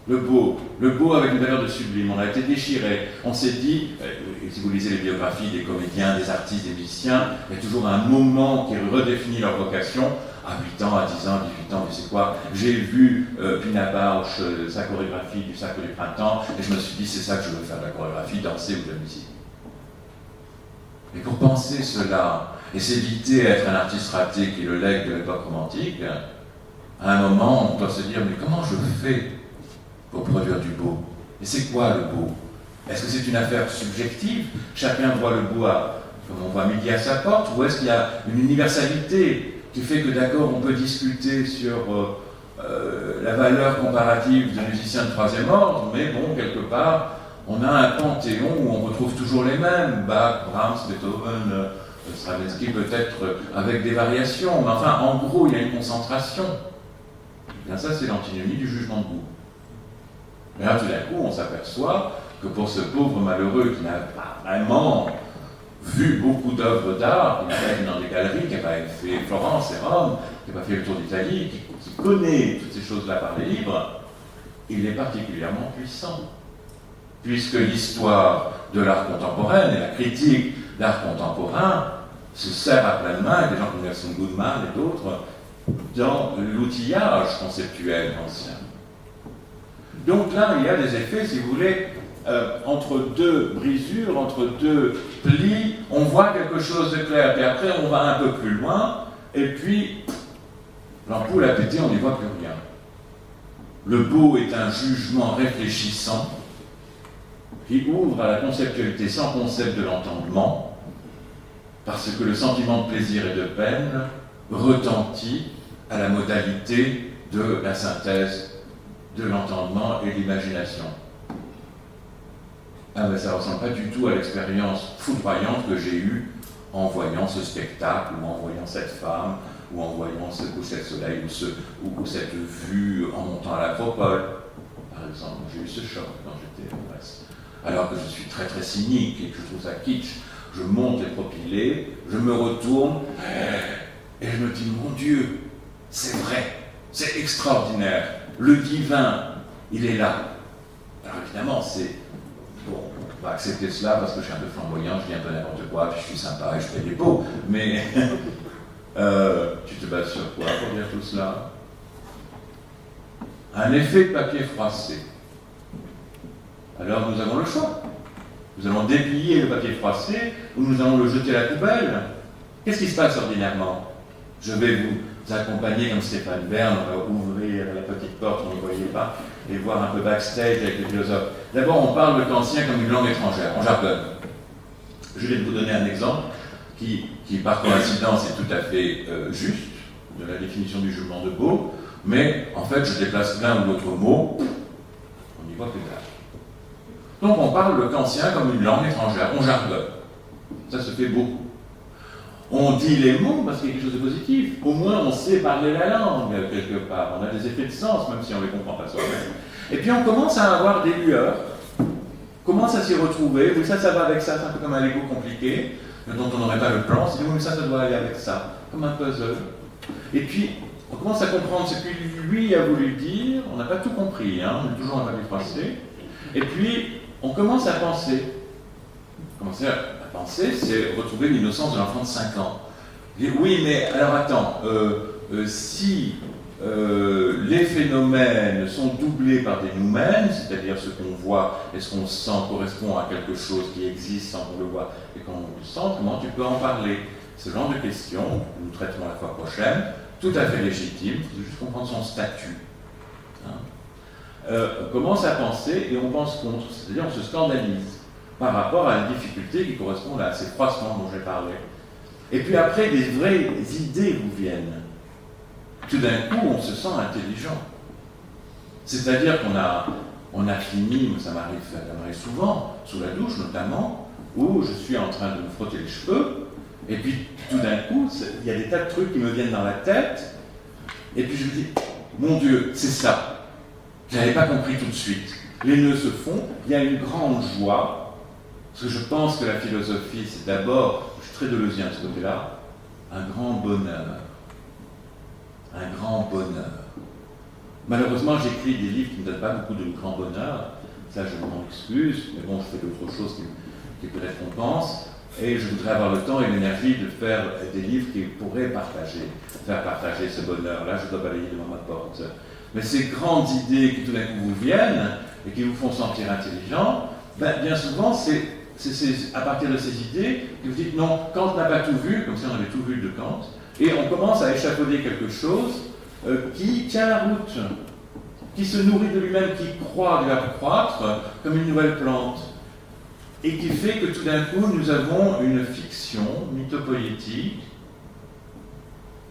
Le beau avec une valeur de sublime. On a été déchiré. On s'est dit, et si vous lisez les biographies des comédiens, des artistes, des musiciens, il y a toujours un moment qui redéfinit leur vocation. À 8 ans, à 10 ans, à 18 ans, tu sais quoi, j'ai vu Pina Bausch, sa chorégraphie du Sacre du Printemps, et je me suis dit, c'est ça que je veux faire, de la chorégraphie, danser ou de la musique. Mais pour penser cela, et s'éviter être un artiste raté qui est le legs de l'époque romantique, à un moment, on doit se dire, mais comment je fais pour produire du beau? Et c'est quoi le beau? Est-ce que c'est une affaire subjective? Chacun voit le beau comme on voit midi à sa porte, ou est-ce qu'il y a une universalité qui fait que d'accord, on peut discuter sur la valeur comparative de musiciens de 3e ordre, mais bon, quelque part, on a un panthéon où on retrouve toujours les mêmes, Bach, Brahms, Beethoven, Stravinsky peut-être avec des variations, mais enfin, en gros, il y a une concentration. Et bien ça, c'est l'antinomie du jugement de goût. Mais là, tout d'un coup, on s'aperçoit que pour ce pauvre malheureux qui n'a pas vraiment vu beaucoup d'œuvres d'art, qui traîne dans des galeries, qui n'a pas fait Florence et Rome, qui n'a pas fait le tour d'Italie, qui connaît toutes ces choses-là par les livres, il est particulièrement puissant. Puisque l'histoire de l'art contemporain et la critique d'art contemporain se sert à pleine main, avec des gens comme Nelson Goodman et d'autres, dans l'outillage conceptuel ancien. Donc là, il y a des effets, si vous voulez, entre 2 brisures, entre 2 plis, on voit quelque chose de clair, puis après on va un peu plus loin, et puis l'ampoule a pété, on n'y voit plus rien. Le beau est un jugement réfléchissant qui ouvre à la conceptualité sans concept de l'entendement, parce que le sentiment de plaisir et de peine retentit à la modalité de la synthèse de l'entendement et de l'imagination. Ah ben ça ne ressemble pas du tout à l'expérience foudroyante que j'ai eue en voyant ce spectacle, ou en voyant cette femme, ou en voyant ce coucher de soleil, ou cette vue en montant à l'Acropole. Par exemple, j'ai eu ce choc quand j'étais en Grèce. Alors que je suis très très cynique et que je trouve ça kitsch, je monte les propylées, je me retourne, et je me dis, mon Dieu, c'est vrai, c'est extraordinaire, le divin, il est là. Alors évidemment, c'est... Bon, on va accepter cela parce que je suis un peu flamboyant, je dis un peu n'importe quoi, puis je suis sympa et je fais des beaux, mais tu te bases sur quoi pour dire tout cela? Un effet de papier froissé. Alors nous avons le choix. Nous allons déplier le papier froissé ou nous allons le jeter à la poubelle. Qu'est-ce qui se passe ordinairement? Je vais vous accompagner comme Stéphane Bern, on va ouvrir la petite porte, on ne voyait pas, et voir un peu backstage avec les philosophes. D'abord, on parle le kantien comme une langue étrangère, on jargonne. Je vais vous donner un exemple qui par coïncidence, est tout à fait juste, de la définition du jugement de Beau, mais en fait, je déplace l'un ou l'autre mot, on n'y voit plus clair. Donc, on parle le kantien comme une langue étrangère, on jargonne. Ça se fait beaucoup. On dit les mots parce qu'il y a quelque chose de positif. Au moins, on sait parler la langue, quelque part. On a des effets de sens, même si on ne les comprend pas soi-même. Et puis, on commence à avoir des lueurs, commence à s'y retrouver. Oui, ça va avec ça, c'est un peu comme un Lego compliqué, dont on n'aurait pas le plan. C'est dit, oui, ça doit aller avec ça, comme un puzzle. Et puis, on commence à comprendre ce que lui a voulu dire. On n'a pas tout compris, hein, on est toujours en papier froissé. Et puis, on commence à penser. Commencer à penser, c'est retrouver l'innocence de l'enfant de 5 ans. Dire, oui, mais alors attends, si les phénomènes sont doublés par des noumènes, c'est-à-dire ce qu'on voit et ce qu'on sent correspond à quelque chose qui existe sans qu'on le voit et qu'on le sent, comment tu peux en parler? Ce genre de questions, nous traiterons la fois prochaine, tout à fait légitime, il faut juste comprendre son statut. Hein. On commence à penser et on pense contre, c'est-à-dire on se scandalise par rapport à la difficulté qui correspond à ces froissements dont j'ai parlé. Et puis après, des vraies idées vous viennent. Tout d'un coup, on se sent intelligent. C'est-à-dire qu'on a fini, ça m'arrive souvent, sous la douche notamment, où je suis en train de me frotter les cheveux, et puis tout d'un coup, il y a des tas de trucs qui me viennent dans la tête, et puis je me dis, mon Dieu, c'est ça. Je n'avais pas compris tout de suite. Les nœuds se font, il y a une grande joie, parce que je pense que la philosophie, c'est d'abord, je suis très deleuzien de ce côté-là, un grand bonheur. Un grand bonheur. Malheureusement, j'écris des livres qui ne me donnent pas beaucoup de grand bonheur. Ça, je m'en excuse, mais bon, je fais d'autres choses qui peut-être compensent. Et je voudrais avoir le temps et l'énergie de faire des livres qui pourraient faire partager ce bonheur. Là, je dois balayer devant ma porte. Mais ces grandes idées qui tout d'un coup vous viennent et qui vous font sentir intelligent, bien souvent, c'est à partir de ces idées que vous dites non, Kant n'a pas tout vu, comme si on avait tout vu de Kant, et on commence à échafauder quelque chose qui tient la route, qui se nourrit de lui-même, qui croît, qui va croître comme une nouvelle plante, et qui fait que tout d'un coup nous avons une fiction mythopoétique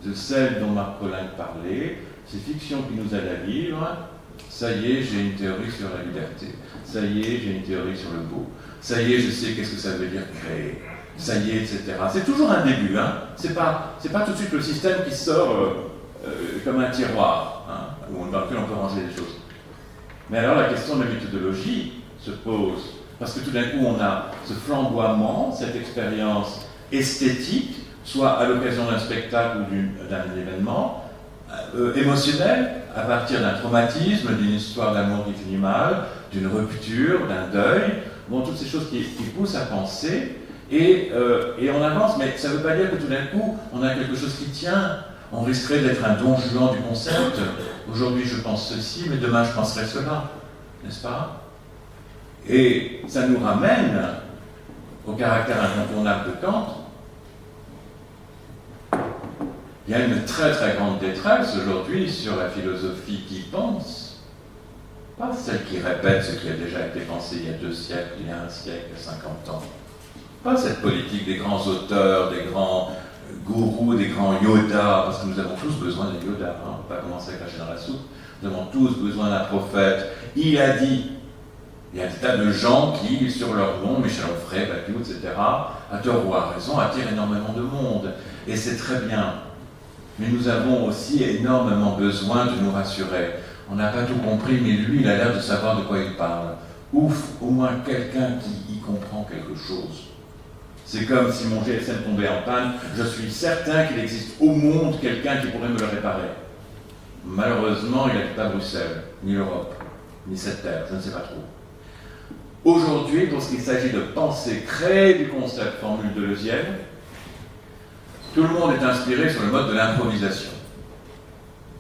de celle dont Marc Collin parlait, ces fictions qui nous aident à vivre. Ça y est, j'ai une théorie sur la liberté. Ça y est, j'ai une théorie sur le beau. Ça y est, je sais qu'est-ce que ça veut dire créer. Ça y est, etc. C'est toujours un début, hein. C'est pas tout de suite le système qui sort comme un tiroir, hein, dans lequel on peut ranger des choses. Mais alors la question de la méthodologie se pose, parce que tout d'un coup on a ce flamboiement, cette expérience esthétique, soit à l'occasion d'un spectacle ou d'un événement, émotionnel, à partir d'un traumatisme, d'une histoire d'amour qui finit mal, d'une rupture, d'un deuil, bon, toutes ces choses qui poussent à penser, et on avance, mais ça ne veut pas dire que tout d'un coup, on a quelque chose qui tient. On risquerait d'être un Don Juan du concept. Aujourd'hui, je pense ceci, mais demain, je penserai cela. N'est-ce pas? Et ça nous ramène au caractère incontournable de Kant. Il y a une très très grande détresse aujourd'hui sur la philosophie qui pense, pas celle qui répète ce qui a déjà été pensé il y a 2 siècles, il y a 1 siècle, il y a 50 ans. Pas cette politique des grands auteurs, des grands gourous, des grands Yoda, parce que nous avons tous besoin de Yoda, hein, on ne peut pas commencer à cracher dans la soupe, nous avons tous besoin d'un prophète. Il a dit, il y a des tas de gens qui, sur leur nom, Michel Onfray, Badiou, etc., à tort ou à raison, attirent énormément de monde. Et c'est très bien. Mais nous avons aussi énormément besoin de nous rassurer. On n'a pas tout compris, mais lui, il a l'air de savoir de quoi il parle. Ouf, au moins quelqu'un qui y comprend quelque chose. C'est comme si mon GSM tombait en panne, je suis certain qu'il existe au monde quelqu'un qui pourrait me le réparer. Malheureusement, il n'habite pas Bruxelles, ni l'Europe, ni cette terre, je ne sais pas trop. Aujourd'hui, pour ce qu'il s'agit de penser, créer du concept formule deleuzienne, tout le monde est inspiré sur le mode de l'improvisation.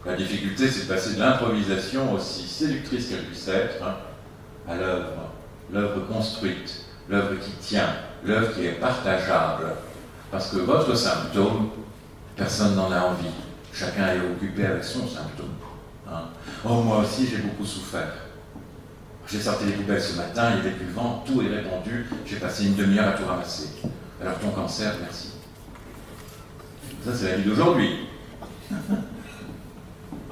La difficulté, c'est de passer de l'improvisation, aussi séductrice qu'elle puisse être, hein, à l'œuvre construite, l'œuvre qui tient, l'œuvre qui est partageable. Parce que votre symptôme, personne n'en a envie. Chacun est occupé avec son symptôme. Hein. Oh, moi aussi, j'ai beaucoup souffert. J'ai sorti les poubelles ce matin, il n'y avait plus le vent, tout est répandu, j'ai passé une demi-heure à tout ramasser. Alors ton cancer, merci. Ça, c'est la vie d'aujourd'hui.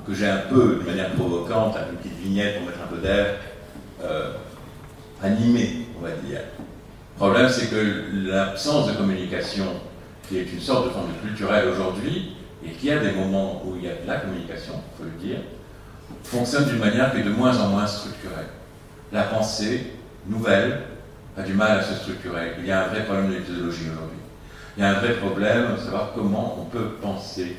Que j'ai un peu, de manière provocante, avec une petite vignette pour mettre un peu d'air, animé, on va dire. Le problème, c'est que l'absence de communication, qui est une sorte de forme culturelle aujourd'hui, et qui a des moments où il y a de la communication, il faut le dire, fonctionne d'une manière qui est de moins en moins structurée. La pensée nouvelle a du mal à se structurer. Il y a un vrai problème de méthodologie aujourd'hui. Il y a un vrai problème de savoir comment on peut penser.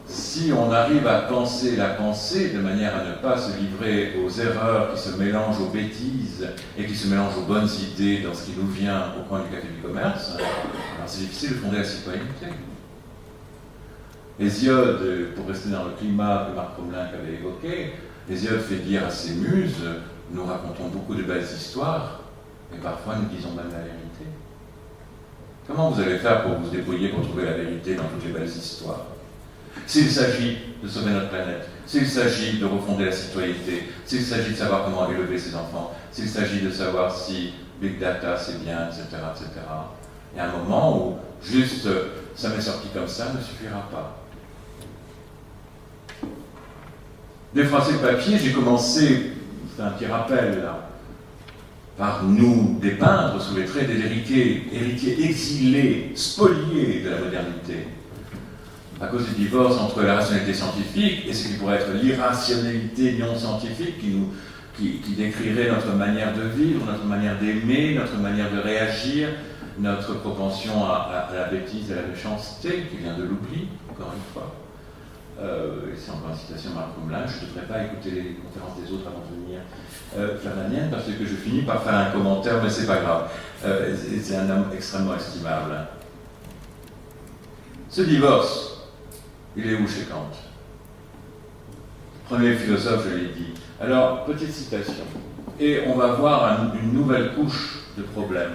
Si on arrive à penser la pensée de manière à ne pas se livrer aux erreurs qui se mélangent aux bêtises et qui se mélangent aux bonnes idées dans ce qui nous vient au coin du café du commerce, alors c'est difficile de fonder la citoyenneté. Hésiode, pour rester dans le climat que Marc Romelin avait évoqué, Hésiode fait dire à ses muses, nous racontons beaucoup de belles histoires, et parfois nous disons même la vérité. Comment vous allez faire pour vous débrouiller pour trouver la vérité dans toutes les belles histoires? S'il s'agit de sauver notre planète, s'il s'agit de refonder la citoyenneté, s'il s'agit de savoir comment élever ses enfants, s'il s'agit de savoir si Big Data c'est bien, etc., etc., il y a un moment où juste ça m'est sorti comme ça ne suffira pas. D'effacer le papier, j'ai commencé, c'est un petit rappel là, par nous dépeindre sous les traits des héritiers exilés, spoliés de la modernité, à cause du divorce entre la rationalité scientifique et ce qui pourrait être l'irrationalité non scientifique qui décrirait notre manière de vivre, notre manière d'aimer, notre manière de réagir, notre propension à la bêtise et à la méchanceté, qui vient de l'oubli, encore une fois. C'est encore une citation de Marc Romelin, je ne devrais pas écouter les conférences des autres avant de venir faire la mienne, parce que je finis par faire un commentaire, mais c'est pas grave. C'est un homme extrêmement estimable. Ce divorce, il est où chez Kant? Premier philosophe, je l'ai dit. Alors, petite citation. Et on va voir une nouvelle couche de problèmes.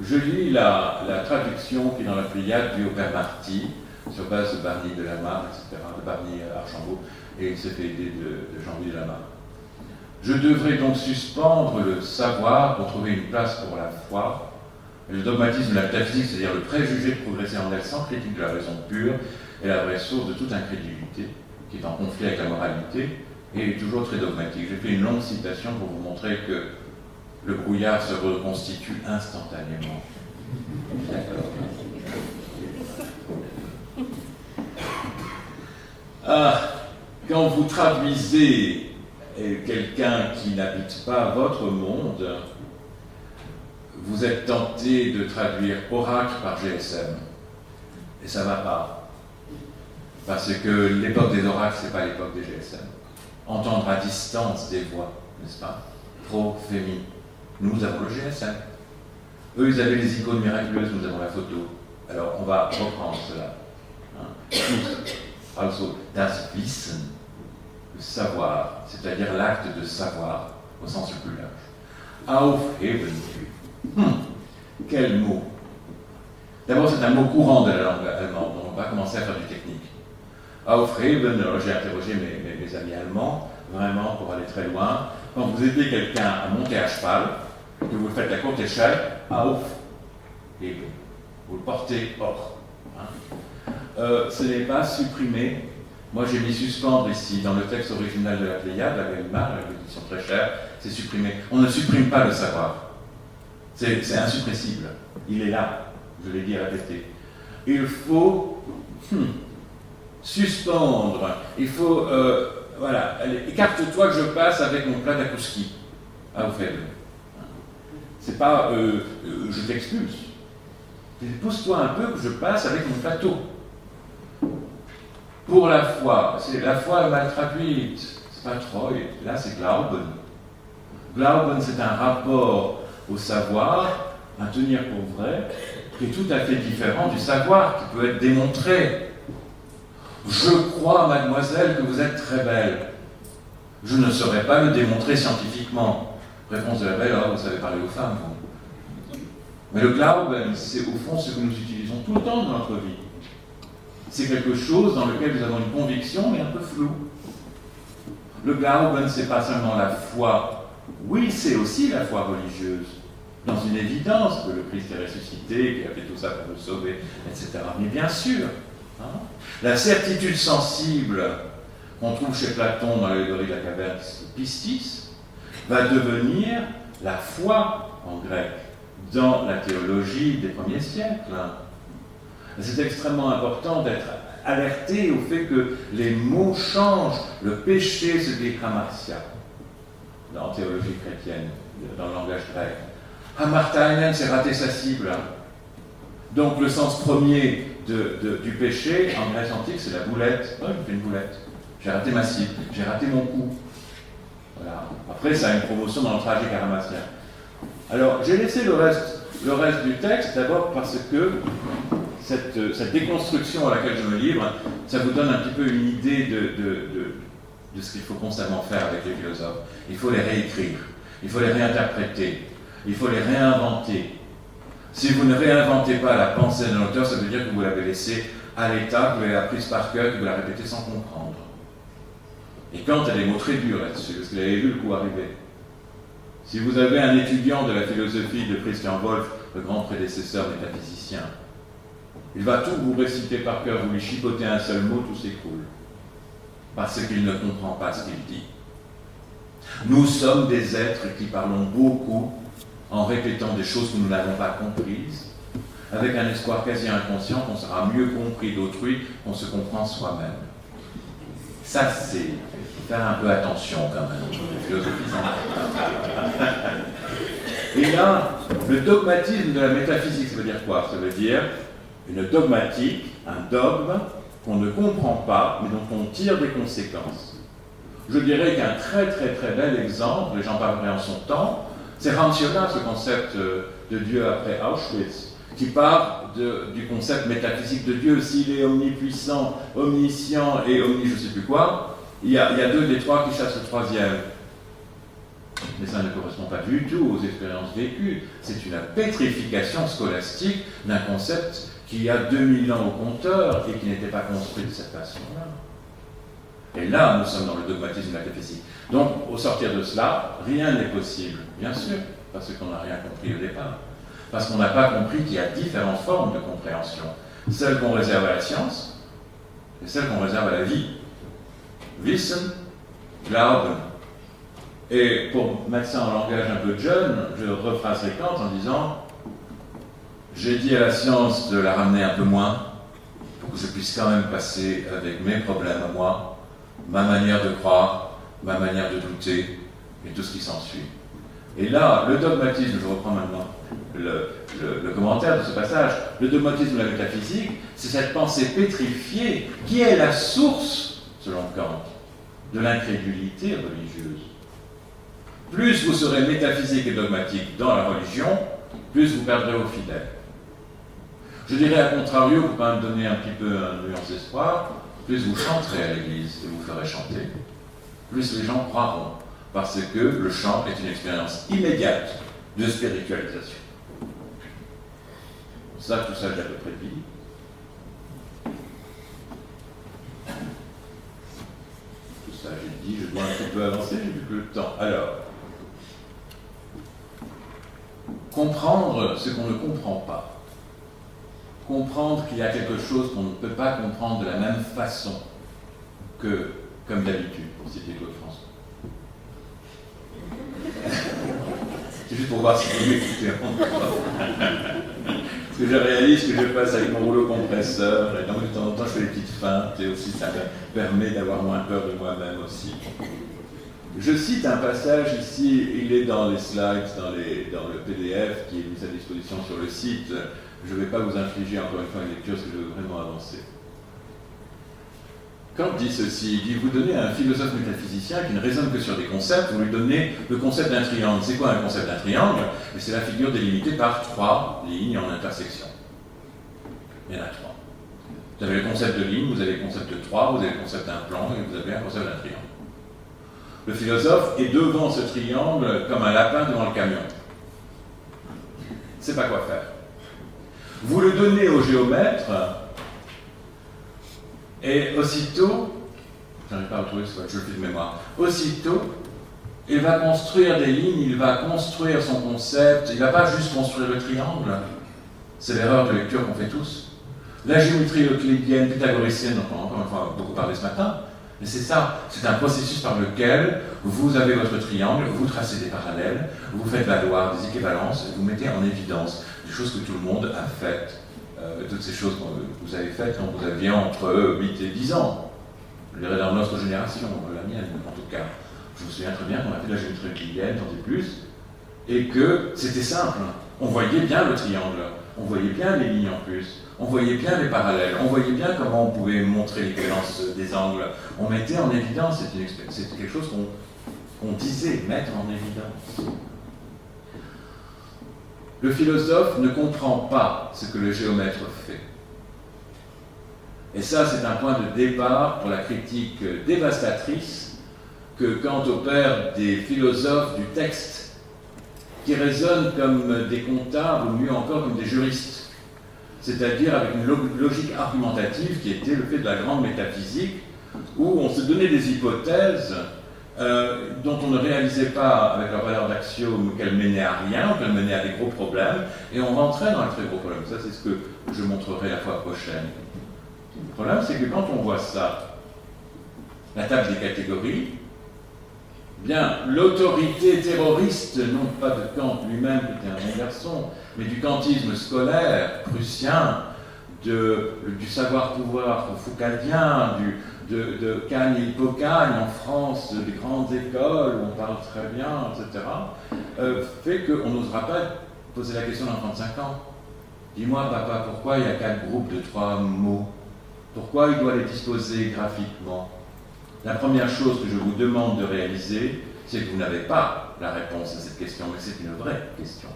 Je lis la traduction qui est dans la Pléiade du au Père Marty, sur base de Barney de Lamarre, etc., de Barney Archambault, et il s'est fait aider de Jean-Louis de Lamarre. Je devrais donc suspendre le savoir pour trouver une place pour la foi. Le dogmatisme de la métaphysique, c'est-à-dire le préjugé de progresser en elle sans critique de la raison pure, est la vraie source de toute incrédulité, qui est en conflit avec la moralité, et est toujours très dogmatique. J'ai fait une longue citation pour vous montrer que le brouillard se reconstitue instantanément. D'accord. Quand vous traduisez quelqu'un qui n'habite pas votre monde, vous êtes tenté de traduire oracle par GSM. Et ça ne va pas. Parce que l'époque des oracles, ce n'est pas l'époque des GSM. Entendre à distance des voix, n'est-ce pas? Pro-fémi. Nous avons le GSM. Eux, ils avaient les icônes miraculeuses, nous avons la photo. Alors, on va reprendre cela. Also, das Wissen, le savoir, c'est-à-dire l'acte de savoir, au sens le plus large. Aufheben. Quel mot! D'abord, c'est un mot courant de la langue allemande, donc on va commencer à faire du technique. Aufheben, alors j'ai interrogé mes amis allemands, vraiment pour aller très loin. Quand vous aidez quelqu'un à monter à cheval, que vous faites la courte échelle, aufheben. Vous le portez hors. Ce n'est pas supprimer. Moi, j'ai mis suspendre ici, dans le texte original de la Pléiade, la Gallimard, la édition très chère, c'est supprimer. On ne supprime pas le savoir. C'est insuppressible. Il est là. Je l'ai dit et répété. Il faut suspendre. Il faut, voilà, allez, écarte-toi que je passe avec mon plat d'akouski. Ah, vous faites. C'est pas, je t'expulse. Pousse-toi un peu que je passe avec mon plateau. Pour la foi, c'est la foi mal traduite. C'est pas Treu, là c'est Glauben. Glauben, c'est un rapport au savoir, à tenir pour vrai, qui est tout à fait différent du savoir qui peut être démontré. Je crois, mademoiselle, que vous êtes très belle. Je ne saurais pas le démontrer scientifiquement. Réponse de la belle, oh, vous savez parler aux femmes, vous. Mais le Glauben, c'est au fond ce que nous utilisons tout le temps dans notre vie. C'est quelque chose dans lequel nous avons une conviction, mais un peu floue. Le Glauben, c'est pas seulement la foi. Oui, c'est aussi la foi religieuse, dans une évidence que le Christ est ressuscité, qu'il a fait tout ça pour nous sauver, etc. Mais bien sûr, hein, la certitude sensible qu'on trouve chez Platon dans l'allégorie de la caverne pistis va devenir la foi en grec dans la théologie des premiers siècles. C'est extrêmement important d'être alerté au fait que les mots changent. Le péché se dit hamartia dans la théologie chrétienne, dans le langage grec. Hamartainen, c'est rater sa cible. Donc le sens premier du péché en Grèce antique, c'est la boulette. Oh, il fait une boulette. J'ai raté ma cible, j'ai raté mon coup. Voilà. Après, ça a une promotion dans le tragique aramatien. Alors, j'ai laissé le reste du texte d'abord parce que cette déconstruction à laquelle je me livre, ça vous donne un petit peu une idée de ce qu'il faut constamment faire avec les philosophes. Il faut les réécrire, il faut les réinterpréter, il faut les réinventer. Si vous ne réinventez pas la pensée d'un auteur, ça veut dire que vous l'avez laissée à l'état, que vous l'avez apprise par cœur, que vous la répétez sans comprendre. Et Kant a des mots très durs là-dessus, parce qu'il avait vu le coup arriver. Si vous avez un étudiant de la philosophie de Christian Wolff, le grand prédécesseur métaphysicien, il va tout vous réciter par cœur, vous lui chipotez un seul mot, tout s'écroule. Parce qu'il ne comprend pas ce qu'il dit. Nous sommes des êtres qui parlons beaucoup en répétant des choses que nous n'avons pas comprises, avec un espoir quasi inconscient qu'on sera mieux compris d'autrui qu'on se comprend soi-même. Ça, c'est faire un peu attention quand même, les philosophisants. Et là, le dogmatisme de la métaphysique, ça veut dire quoi? Ça veut dire une dogmatique, un dogme qu'on ne comprend pas, mais dont on tire des conséquences. Je dirais qu'un très très très bel exemple, les gens parleraient en son temps, c'est Ranciona, ce concept de Dieu après Auschwitz, qui part du concept métaphysique de Dieu. S'il est omnipuissant, omniscient et omni je ne sais plus quoi, il y a deux des trois qui chassent le troisième. Mais ça ne correspond pas du tout aux expériences vécues. C'est une pétrification scolastique d'un concept qui a 2000 ans au compteur et qui n'était pas construit de cette façon-là. Et là, nous sommes dans le dogmatisme métaphysique. Donc, au sortir de cela, rien n'est possible, bien sûr, parce qu'on n'a rien compris au départ. Parce qu'on n'a pas compris qu'il y a différentes formes de compréhension. Celle qu'on réserve à la science et celle qu'on réserve à la vie. Wissen, Glauben. Et pour mettre ça en langage un peu jeune, je rephraserai Kant en disant « J'ai dit à la science de la ramener un peu moins, pour que je puisse quand même passer avec mes problèmes à moi, ma manière de croire, ma manière de douter, et tout ce qui s'ensuit. » Et là, le dogmatisme, je reprends maintenant le commentaire de ce passage, le dogmatisme de la métaphysique, c'est cette pensée pétrifiée qui est la source, selon Kant, de l'incrédulité religieuse. Plus vous serez métaphysique et dogmatique dans la religion, plus vous perdrez aux fidèles. Je dirais à contrario, pour quand même donner un petit peu un nuance d'espoir, plus vous chanterez à l'église et vous ferez chanter, plus les gens croiront, parce que le chant est une expérience immédiate de spiritualisation. Ça, tout ça, j'ai à peu près dit. Tout ça, j'ai dit, je dois un petit peu avancer, j'ai vu que le temps. Alors, comprendre ce qu'on ne comprend pas. Comprendre qu'il y a quelque chose qu'on ne peut pas comprendre de la même façon que, comme d'habitude, pour citer Claude François. C'est juste pour voir si vous m'écoutez encore. Parce que je réalise que je passe avec mon rouleau compresseur, et donc de temps en temps je fais des petites feintes, et aussi ça me permet d'avoir moins peur de moi-même aussi. Je cite un passage ici, il est dans les slides, dans le PDF qui est mis à disposition sur le site. Je ne vais pas vous infliger encore une fois une lecture, parce que je veux vraiment avancer. Kant dit ceci, il dit, vous donnez à un philosophe métaphysicien qui ne raisonne que sur des concepts, vous lui donnez le concept d'un triangle. C'est quoi un concept d'un triangle? C'est la figure délimitée par 3 lignes en intersection. Il y en a 3. Vous avez le concept de ligne, vous avez le concept de 3, vous avez le concept d'un plan, et vous avez un concept d'un triangle. Le philosophe est devant ce triangle comme un lapin devant le camion. ne sait pas quoi faire. Vous le donnez au géomètre, et aussitôt, j'arrive pas à retrouver ce que je le fais de mémoire, aussitôt, il va construire des lignes, il va construire son concept, il ne va pas juste construire le triangle. C'est l'erreur de lecture qu'on fait tous. La géométrie euclidienne, pythagoricienne, dont on a encore une fois beaucoup parlé ce matin, mais c'est ça, c'est un processus par lequel vous avez votre triangle, vous tracez des parallèles, vous faites valoir des équivalences, vous mettez en évidence des choses que tout le monde a faites, toutes ces choses que vous avez faites quand vous aviez entre 8 et 10 ans. Je dirais dans notre génération, la mienne en tout cas. Je me souviens très bien qu'on a fait de la géométrie euclidienne, tant et plus, et que c'était simple. On voyait bien le triangle, on voyait bien les lignes en plus, on voyait bien les parallèles, on voyait bien comment on pouvait montrer l'équivalence des angles. On mettait en évidence, c'était quelque chose qu'on disait, mettre en évidence. Le philosophe ne comprend pas ce que le géomètre fait. Et ça, c'est un point de départ pour la critique dévastatrice que Kant opère des philosophes du texte, qui raisonnent comme des comptables, ou mieux encore comme des juristes, c'est-à-dire avec une logique argumentative qui était le fait de la grande métaphysique, où on se donnait des hypothèses dont on ne réalisait pas avec leur valeur d'axiome qu'elles menaient à rien, ou qu'elles menaient à des gros problèmes, et on rentrait dans les très gros problèmes. Ça, c'est ce que je montrerai la fois prochaine. Le problème, c'est que quand on voit ça, la table des catégories, bien, l'autorité terroriste, non pas de Kant lui-même, qui était un bon garçon, mais du kantisme scolaire prussien, du savoir-pouvoir foucaldien, de Cagne et Hippocagne en France, des grandes écoles où on parle très bien, etc., fait qu'on n'osera pas poser la question d'enfant de 5 ans. Dis-moi, papa, pourquoi il y a 4 groupes de 3 mots? Pourquoi il doit les disposer graphiquement? La première chose que je vous demande de réaliser, c'est que vous n'avez pas la réponse à cette question, mais c'est une vraie question.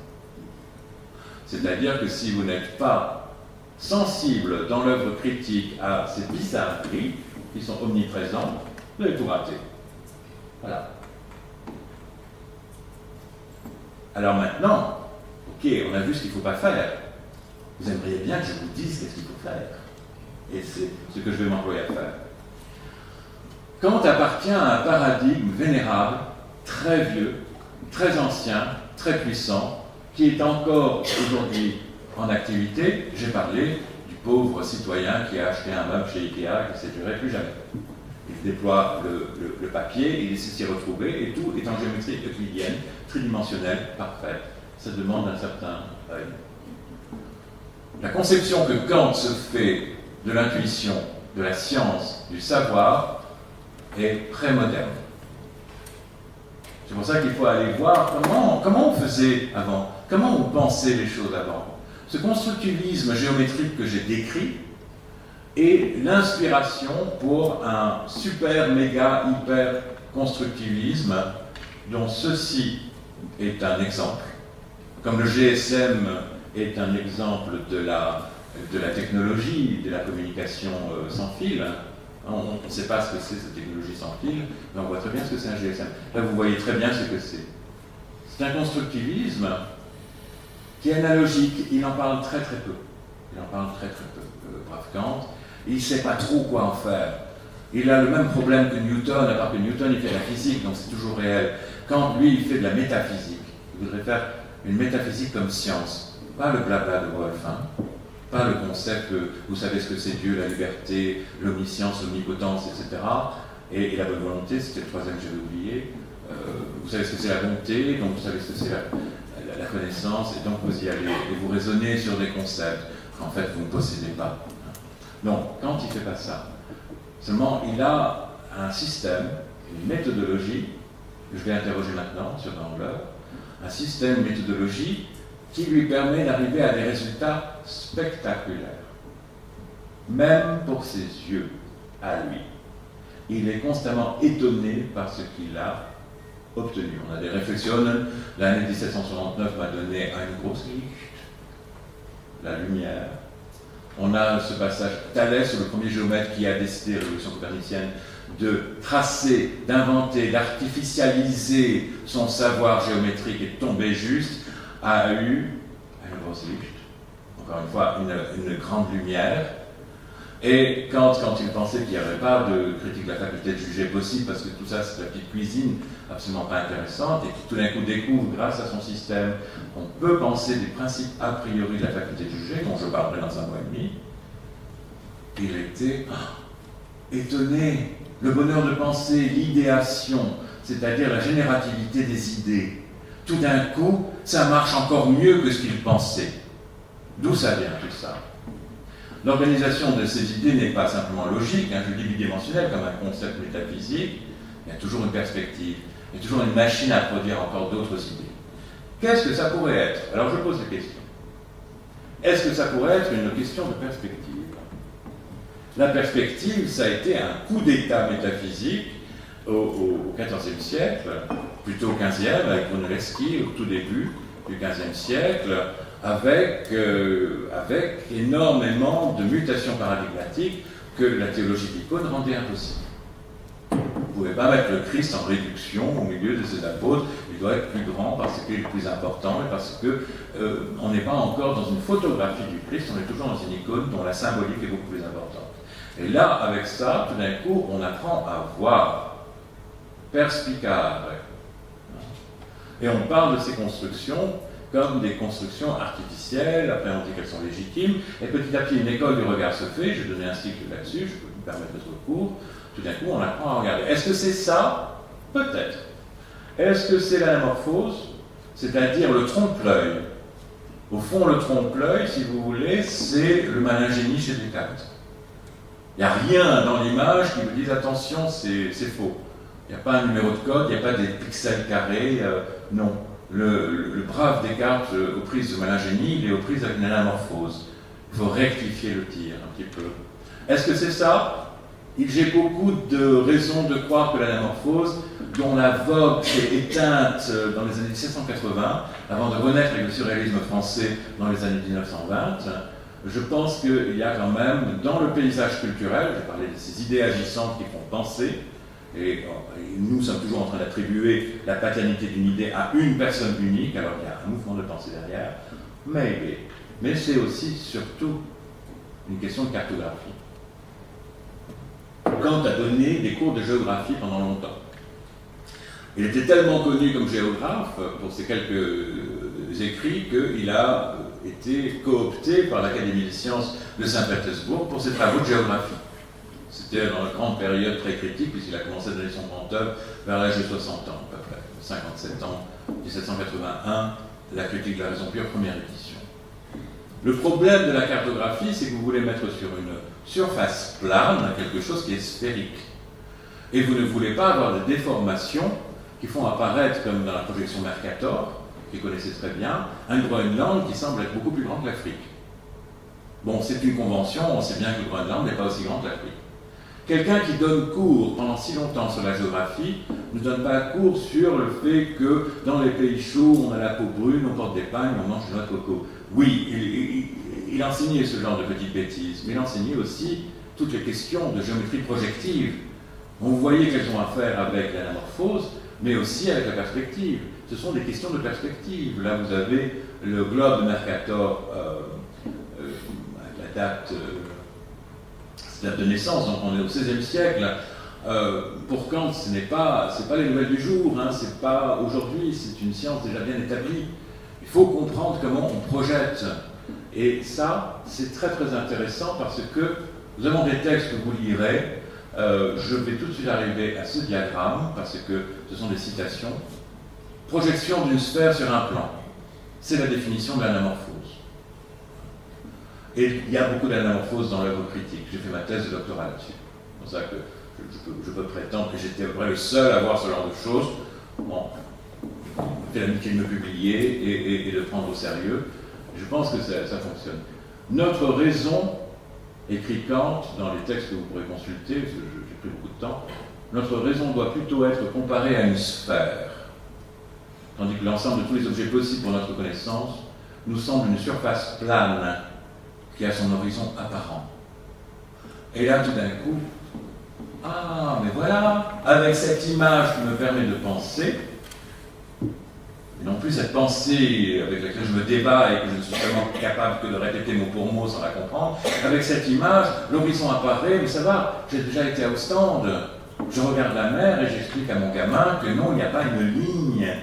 C'est-à-dire que si vous n'êtes pas sensible dans l'œuvre critique à ces bizarreries qui sont omniprésentes, vous avez tout raté. Voilà. Alors maintenant, ok, on a vu ce qu'il ne faut pas faire. Vous aimeriez bien que je vous dise qu'est-ce qu'il faut faire. Et c'est ce que je vais m'employer à faire. Kant appartient à un paradigme vénérable, très vieux, très ancien, très puissant, qui est encore aujourd'hui en activité. J'ai parlé du pauvre citoyen qui a acheté un meuble chez Ikea et qui ne s'est duré plus jamais. Il déploie le papier, il essaie de s'y retrouver, et tout est en géométrie euclidienne, tridimensionnelle, parfaite. Ça demande un certain œil. La conception que Kant se fait de l'intuition, de la science, du savoir, est pré-moderne. C'est pour ça qu'il faut aller voir comment on faisait avant, comment on pensait les choses avant. Ce constructivisme géométrique que j'ai décrit est l'inspiration pour un super, méga, hyper constructivisme dont ceci est un exemple. Comme le GSM est un exemple de la technologie, de la communication sans fil. On ne sait pas ce que c'est cette technologie sans fil, mais on voit très bien ce que c'est un GSM. Là, vous voyez très bien ce que c'est. C'est un constructivisme qui est analogique. Il en parle très très peu. Il en parle très très peu, brave Kant. Il ne sait pas trop quoi en faire. Il a le même problème que Newton, à part que Newton, il fait la physique, donc c'est toujours réel. Kant, lui, il fait de la métaphysique. Il voudrait faire une métaphysique comme science. Pas le blabla de Wolff, hein. Pas le concept que vous savez ce que c'est Dieu, la liberté, l'omniscience, l'omnipotence, etc. Et la bonne volonté, c'était le troisième que j'avais oublié. Vous savez ce que c'est la bonté, donc vous savez ce que c'est la connaissance, et donc vous y allez. Et vous raisonnez sur des concepts qu'en fait vous ne possédez pas. Donc, quand il ne fait pas ça, seulement il a un système, une méthodologie, que je vais interroger maintenant sur Wrangler, un système, une méthodologie qui lui permet d'arriver à des résultats spectaculaires, même pour ses yeux, à lui. Il est constamment étonné par ce qu'il a obtenu. On a des réflexions, l'année 1769 m'a donné une grosse Licht, la lumière. On a ce passage, Thalès, le premier géomètre qui a décidé, révolution copernicienne, de tracer, d'inventer, d'artificialiser son savoir géométrique et de tomber juste, a eu une Grosslicht, encore une fois, une grande lumière. Et quand il pensait qu'il n'y avait pas de critique de la faculté de juger possible, parce que tout ça c'est la petite cuisine absolument pas intéressante, et qui tout d'un coup découvre, grâce à son système, on peut penser des principes a priori de la faculté de juger, dont je parlerai dans un mois et demi, il était étonné. Le bonheur de penser, l'idéation, c'est-à-dire la générativité des idées, tout d'un coup, ça marche encore mieux que ce qu'il pensait. D'où ça vient tout ça? L'organisation de ces idées n'est pas simplement logique, je dis bidimensionnelle comme un concept métaphysique, il y a toujours une perspective, il y a toujours une machine à produire encore d'autres idées. Qu'est-ce que ça pourrait être? Alors je pose la question. Est-ce que ça pourrait être une question de perspective? La perspective, ça a été un coup d'état métaphysique au XIVe siècle, plutôt au XVe, avec Brunelleschi, au tout début du XVe siècle, avec énormément de mutations paradigmatiques que la théologie d'icône rendait impossible. Vous ne pouvez pas mettre le Christ en réduction au milieu de ses apôtres, il doit être plus grand parce qu'il est plus important et parce qu'on n'est pas encore dans une photographie du Christ, on est toujours dans une icône dont la symbolique est beaucoup plus importante. Et là, avec ça, tout d'un coup, on apprend à voir, perspicare. Et on parle de ces constructions comme des constructions artificielles, après on dit qu'elles sont légitimes, et petit à petit une école du regard se fait, je vais donner un cycle là-dessus, je peux me permettre d'être court, tout d'un coup on apprend à regarder. Est-ce que c'est ça? Peut-être. Est-ce que c'est l'anamorphose? C'est-à-dire le trompe-l'œil. Au fond, le trompe-l'œil, si vous voulez, c'est le malingénie chez Descartes. Il n'y a rien dans l'image qui vous dise attention, c'est faux. Il n'y a pas un numéro de code, il n'y a pas des pixels carrés, non. Le brave Descartes, aux prises de malingénie, il est aux prises avec une anamorphose. Il faut rectifier le tir un petit peu. Est-ce que c'est ça? J'ai beaucoup de raisons de croire que l'anamorphose, dont la vogue s'est éteinte dans les années 1780, avant de renaître avec le surréalisme français dans les années 1920, je pense qu'il y a quand même, dans le paysage culturel, j'ai parlé de ces idées agissantes qui font penser, et nous sommes toujours en train d'attribuer la paternité d'une idée à une personne unique, alors il y a un mouvement de pensée derrière, mais c'est aussi surtout une question de cartographie. Kant a donné des cours de géographie pendant longtemps. Il était tellement connu comme géographe pour ses quelques écrits qu'il a été coopté par l'Académie des sciences de Saint-Pétersbourg pour ses travaux de géographie. C'était dans une grande période très critique, puisqu'il a commencé à donner son grand œuvre vers l'âge de 60 ans, à peu près, 57 ans, 1781, la critique de la raison pure, première édition. Le problème de la cartographie, c'est que vous voulez mettre sur une surface plane quelque chose qui est sphérique. Et vous ne voulez pas avoir des déformations qui font apparaître, comme dans la projection Mercator, que vous connaissez très bien, un Groenland qui semble être beaucoup plus grand que l'Afrique. Bon, c'est une convention, on sait bien que le Groenland n'est pas aussi grand que l'Afrique. Quelqu'un qui donne cours pendant si longtemps sur la géographie ne donne pas cours sur le fait que dans les pays chauds, on a la peau brune, on porte des pagnes, on mange de noix de coco. Oui, il enseignait ce genre de petites bêtises, mais il enseignait aussi toutes les questions de géométrie projective. On voyait qu'elles ont à faire avec l'anamorphose, mais aussi avec la perspective. Ce sont des questions de perspective. Là, vous avez le globe de Mercator, la date de naissance, donc on est au XVIe siècle. Pour Kant, ce n'est pas les nouvelles du jour, c'est pas aujourd'hui, c'est une science déjà bien établie. Il faut comprendre comment on projette. Et ça, c'est très très intéressant parce que nous avons des textes que vous lirez. Je vais tout de suite arriver à ce diagramme parce que ce sont des citations. Projection d'une sphère sur un plan. C'est la définition de l'anamorphose. Et il y a beaucoup d'anamorphose dans l'œuvre critique. J'ai fait ma thèse de doctorat là-dessus. C'est pour ça que je peux prétendre que j'étais à peu près le seul à voir ce genre de choses. Bon, j'ai l'amitié de me publier et de prendre au sérieux. Je pense que ça fonctionne. Notre raison, écrit Kant dans les textes que vous pourrez consulter, parce que j'ai pris beaucoup de temps, notre raison doit plutôt être comparée à une sphère, tandis que l'ensemble de tous les objets possibles pour notre connaissance nous semble une surface plane qui a son horizon apparent. Et là, tout d'un coup, mais voilà, avec cette image qui me permet de penser, Et non plus cette pensée avec laquelle je me débat et que je ne suis vraiment capable que de répéter mot pour mot sans la comprendre, avec cette image, l'horizon apparaît, mais ça va, j'ai déjà été à Ostende, je regarde la mer et j'explique à mon gamin que non, il n'y a pas une ligne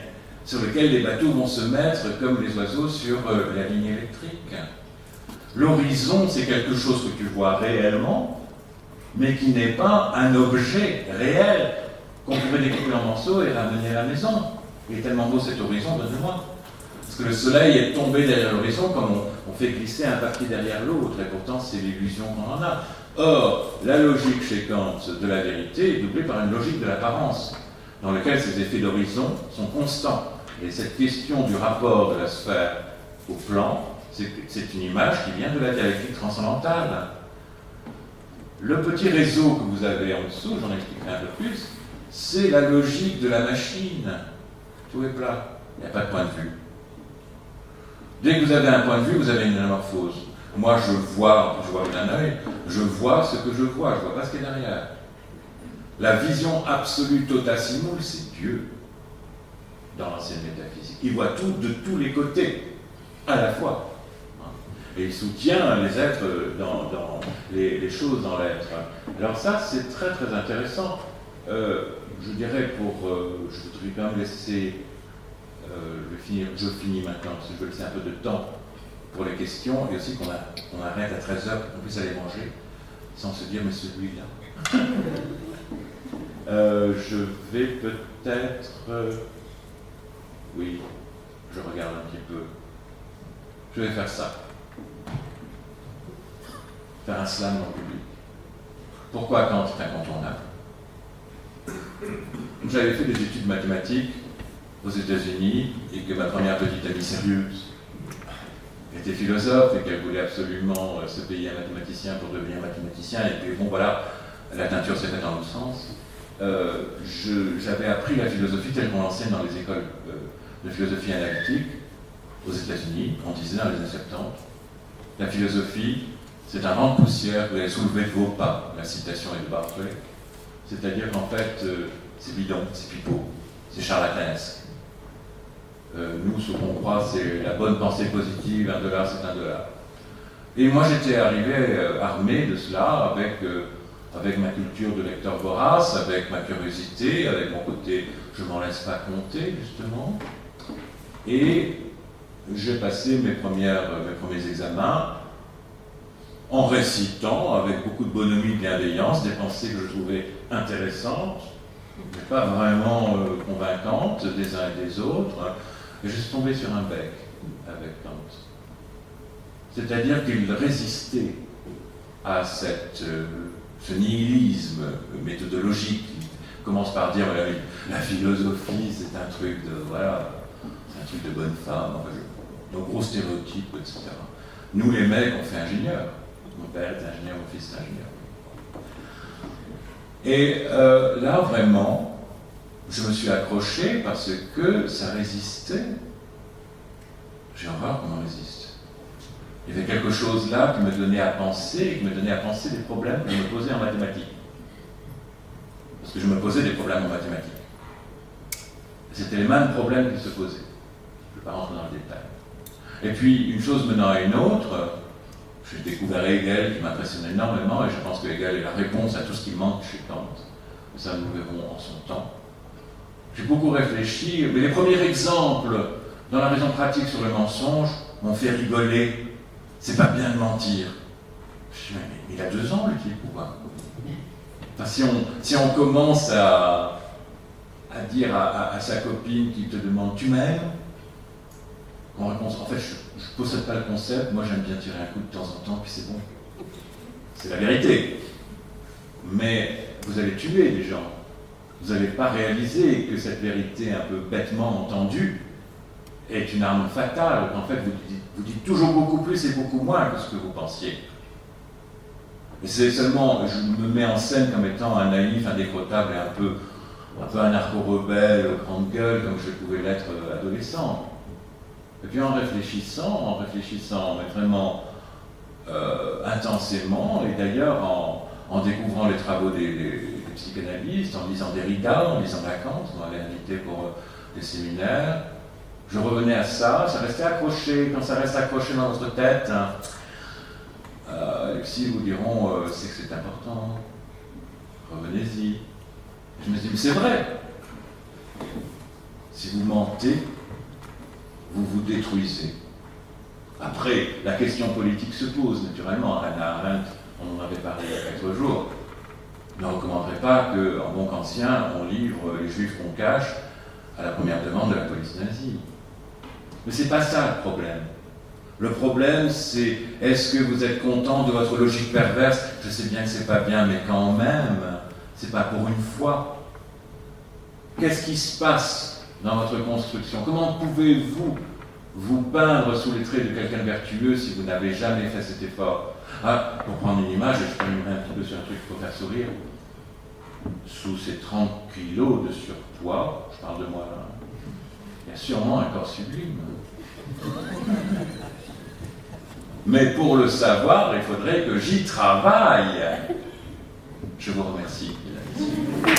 sur laquelle les bateaux vont se mettre comme les oiseaux sur la ligne électrique. L'horizon, c'est quelque chose que tu vois réellement, mais qui n'est pas un objet réel qu'on pourrait découper en morceaux et ramener à la maison. Il est tellement beau cet horizon, donne-moi. Parce que le soleil est tombé derrière l'horizon comme on fait glisser un papier derrière l'autre, et pourtant c'est l'illusion qu'on en a. Or, la logique chez Kant de la vérité est doublée par une logique de l'apparence, dans laquelle ces effets d'horizon sont constants. Et cette question du rapport de la sphère au plan, c'est une image qui vient de la dialectique transcendantale. Le petit réseau que vous avez en dessous, j'en expliquerai un peu plus, c'est la logique de la machine. Tout est plat, il n'y a pas de point de vue. Dès que vous avez un point de vue, vous avez une anamorphose. Moi, je vois d'un œil, je vois ce que je vois ne vois pas ce qu'il y a derrière. La vision absolue tota simul, c'est Dieu, dans l'ancienne métaphysique. Il voit tout de tous les côtés, à la fois. Et il soutient les êtres dans les choses dans l'être. Alors ça, c'est très très intéressant. Je dirais je voudrais quand même laisser je finis maintenant parce que je veux laisser un peu de temps pour les questions et aussi qu'on arrête à 13h pour qu'on puisse aller manger sans se dire mais celui-là. Je vais peut-être oui, je regarde un petit peu. Je vais faire ça. Faire un slam dans le public. Pourquoi Kant est incontournable? J'avais fait des études mathématiques aux États-Unis et que ma première petite amie sérieuse était philosophe et qu'elle voulait absolument se payer un mathématicien pour devenir mathématicien. Et puis bon voilà, la teinture s'est faite dans l'autre sens. J'avais appris la philosophie telle qu'on l'enseigne dans les écoles de philosophie analytique aux États-Unis. On disait dans les années 70, la philosophie, c'est un vent de poussière que vous allez soulever de vos pas. La citation est de Barclay. C'est-à-dire qu'en fait, c'est bidon, c'est pipeau, c'est charlatanesque. Nous, ce qu'on croit, c'est la bonne pensée positive, $1, c'est $1. Et moi, j'étais arrivé armé de cela, avec ma culture de lecteur vorace, avec ma curiosité, avec mon côté « je m'en laisse pas compter », justement. Et j'ai passé mes premiers examens en récitant, avec beaucoup de bonhomie et de bienveillance, des pensées que je trouvais intéressantes, mais pas vraiment convaincantes des uns et des autres. Et je suis tombé sur un bec avec Kant. C'est-à-dire qu'il résistait à ce nihilisme méthodologique qui commence par dire la philosophie c'est un truc de bonne femme, donc gros stéréotypes, etc. Nous les mecs on fait ingénieur. Mon père est ingénieur, mon fils est ingénieur. Et là vraiment, je me suis accroché parce que ça résistait. J'ai horreur qu'on en résiste. Il y avait quelque chose là qui me donnait à penser, et qui me donnait à penser des problèmes que je me posais en mathématiques. Parce que je me posais des problèmes en mathématiques. C'était les mêmes problèmes qui se posaient. Je ne vais pas rentrer dans le détail. Et puis, une chose menant à une autre, j'ai découvert Hegel qui m'impressionne énormément, et je pense que Hegel est la réponse à tout ce qui manque chez Kant. Ça, nous verrons en son temps. J'ai beaucoup réfléchi, mais les premiers exemples dans la raison pratique sur le mensonge m'ont fait rigoler. C'est pas bien de mentir. Je me dis, mais il a 2 ans, le type, ou pas? Enfin, si on commence à dire à sa copine qui te demande « tu m'aimes ?» en réponse, en fait, je ne possède pas le concept, moi j'aime bien tirer un coup de temps en temps, puis c'est bon. C'est la vérité. Mais vous allez tuer les gens. Vous n'allez pas réaliser que cette vérité un peu bêtement entendue est une arme fatale, qu'en fait vous dites toujours beaucoup plus et beaucoup moins que ce que vous pensiez. Et c'est seulement, je me mets en scène comme étant un naïf, indécrottable et un peu un narco-rebelle, grande gueule, comme je pouvais l'être adolescent. Et puis en réfléchissant, mais vraiment intensément, et d'ailleurs en découvrant les travaux des psychanalystes, en lisant Derrida, en lisant Lacan, on m'avait invité pour des séminaires, Je revenais à ça, ça restait accroché. Quand ça reste accroché dans notre tête, les psys vous diront c'est que c'est important. Revenez-y. Je me dis, mais c'est vrai. Si vous mentez, vous vous détruisez. Après, la question politique se pose, naturellement. Hannah Arendt, on en avait parlé il y a 4 jours, ne recommanderait pas qu'en bon kantien, on livre les juifs qu'on cache à la première demande de la police nazie. Mais c'est pas ça le problème. Le problème, c'est est-ce que vous êtes content de votre logique perverse? Je sais bien que c'est pas bien, mais quand même, c'est pas pour une fois. Qu'est-ce qui se passe dans votre construction? Comment pouvez-vous vous peindre sous les traits de quelqu'un de vertueux si vous n'avez jamais fait cet effort? Pour prendre une image, je terminerai un petit peu sur un truc pour faire sourire. Sous ces 30 kilos de surpoids, je parle de moi là, il y a sûrement un corps sublime. Mais pour le savoir, il faudrait que j'y travaille. Je vous remercie, mesdames et messieurs.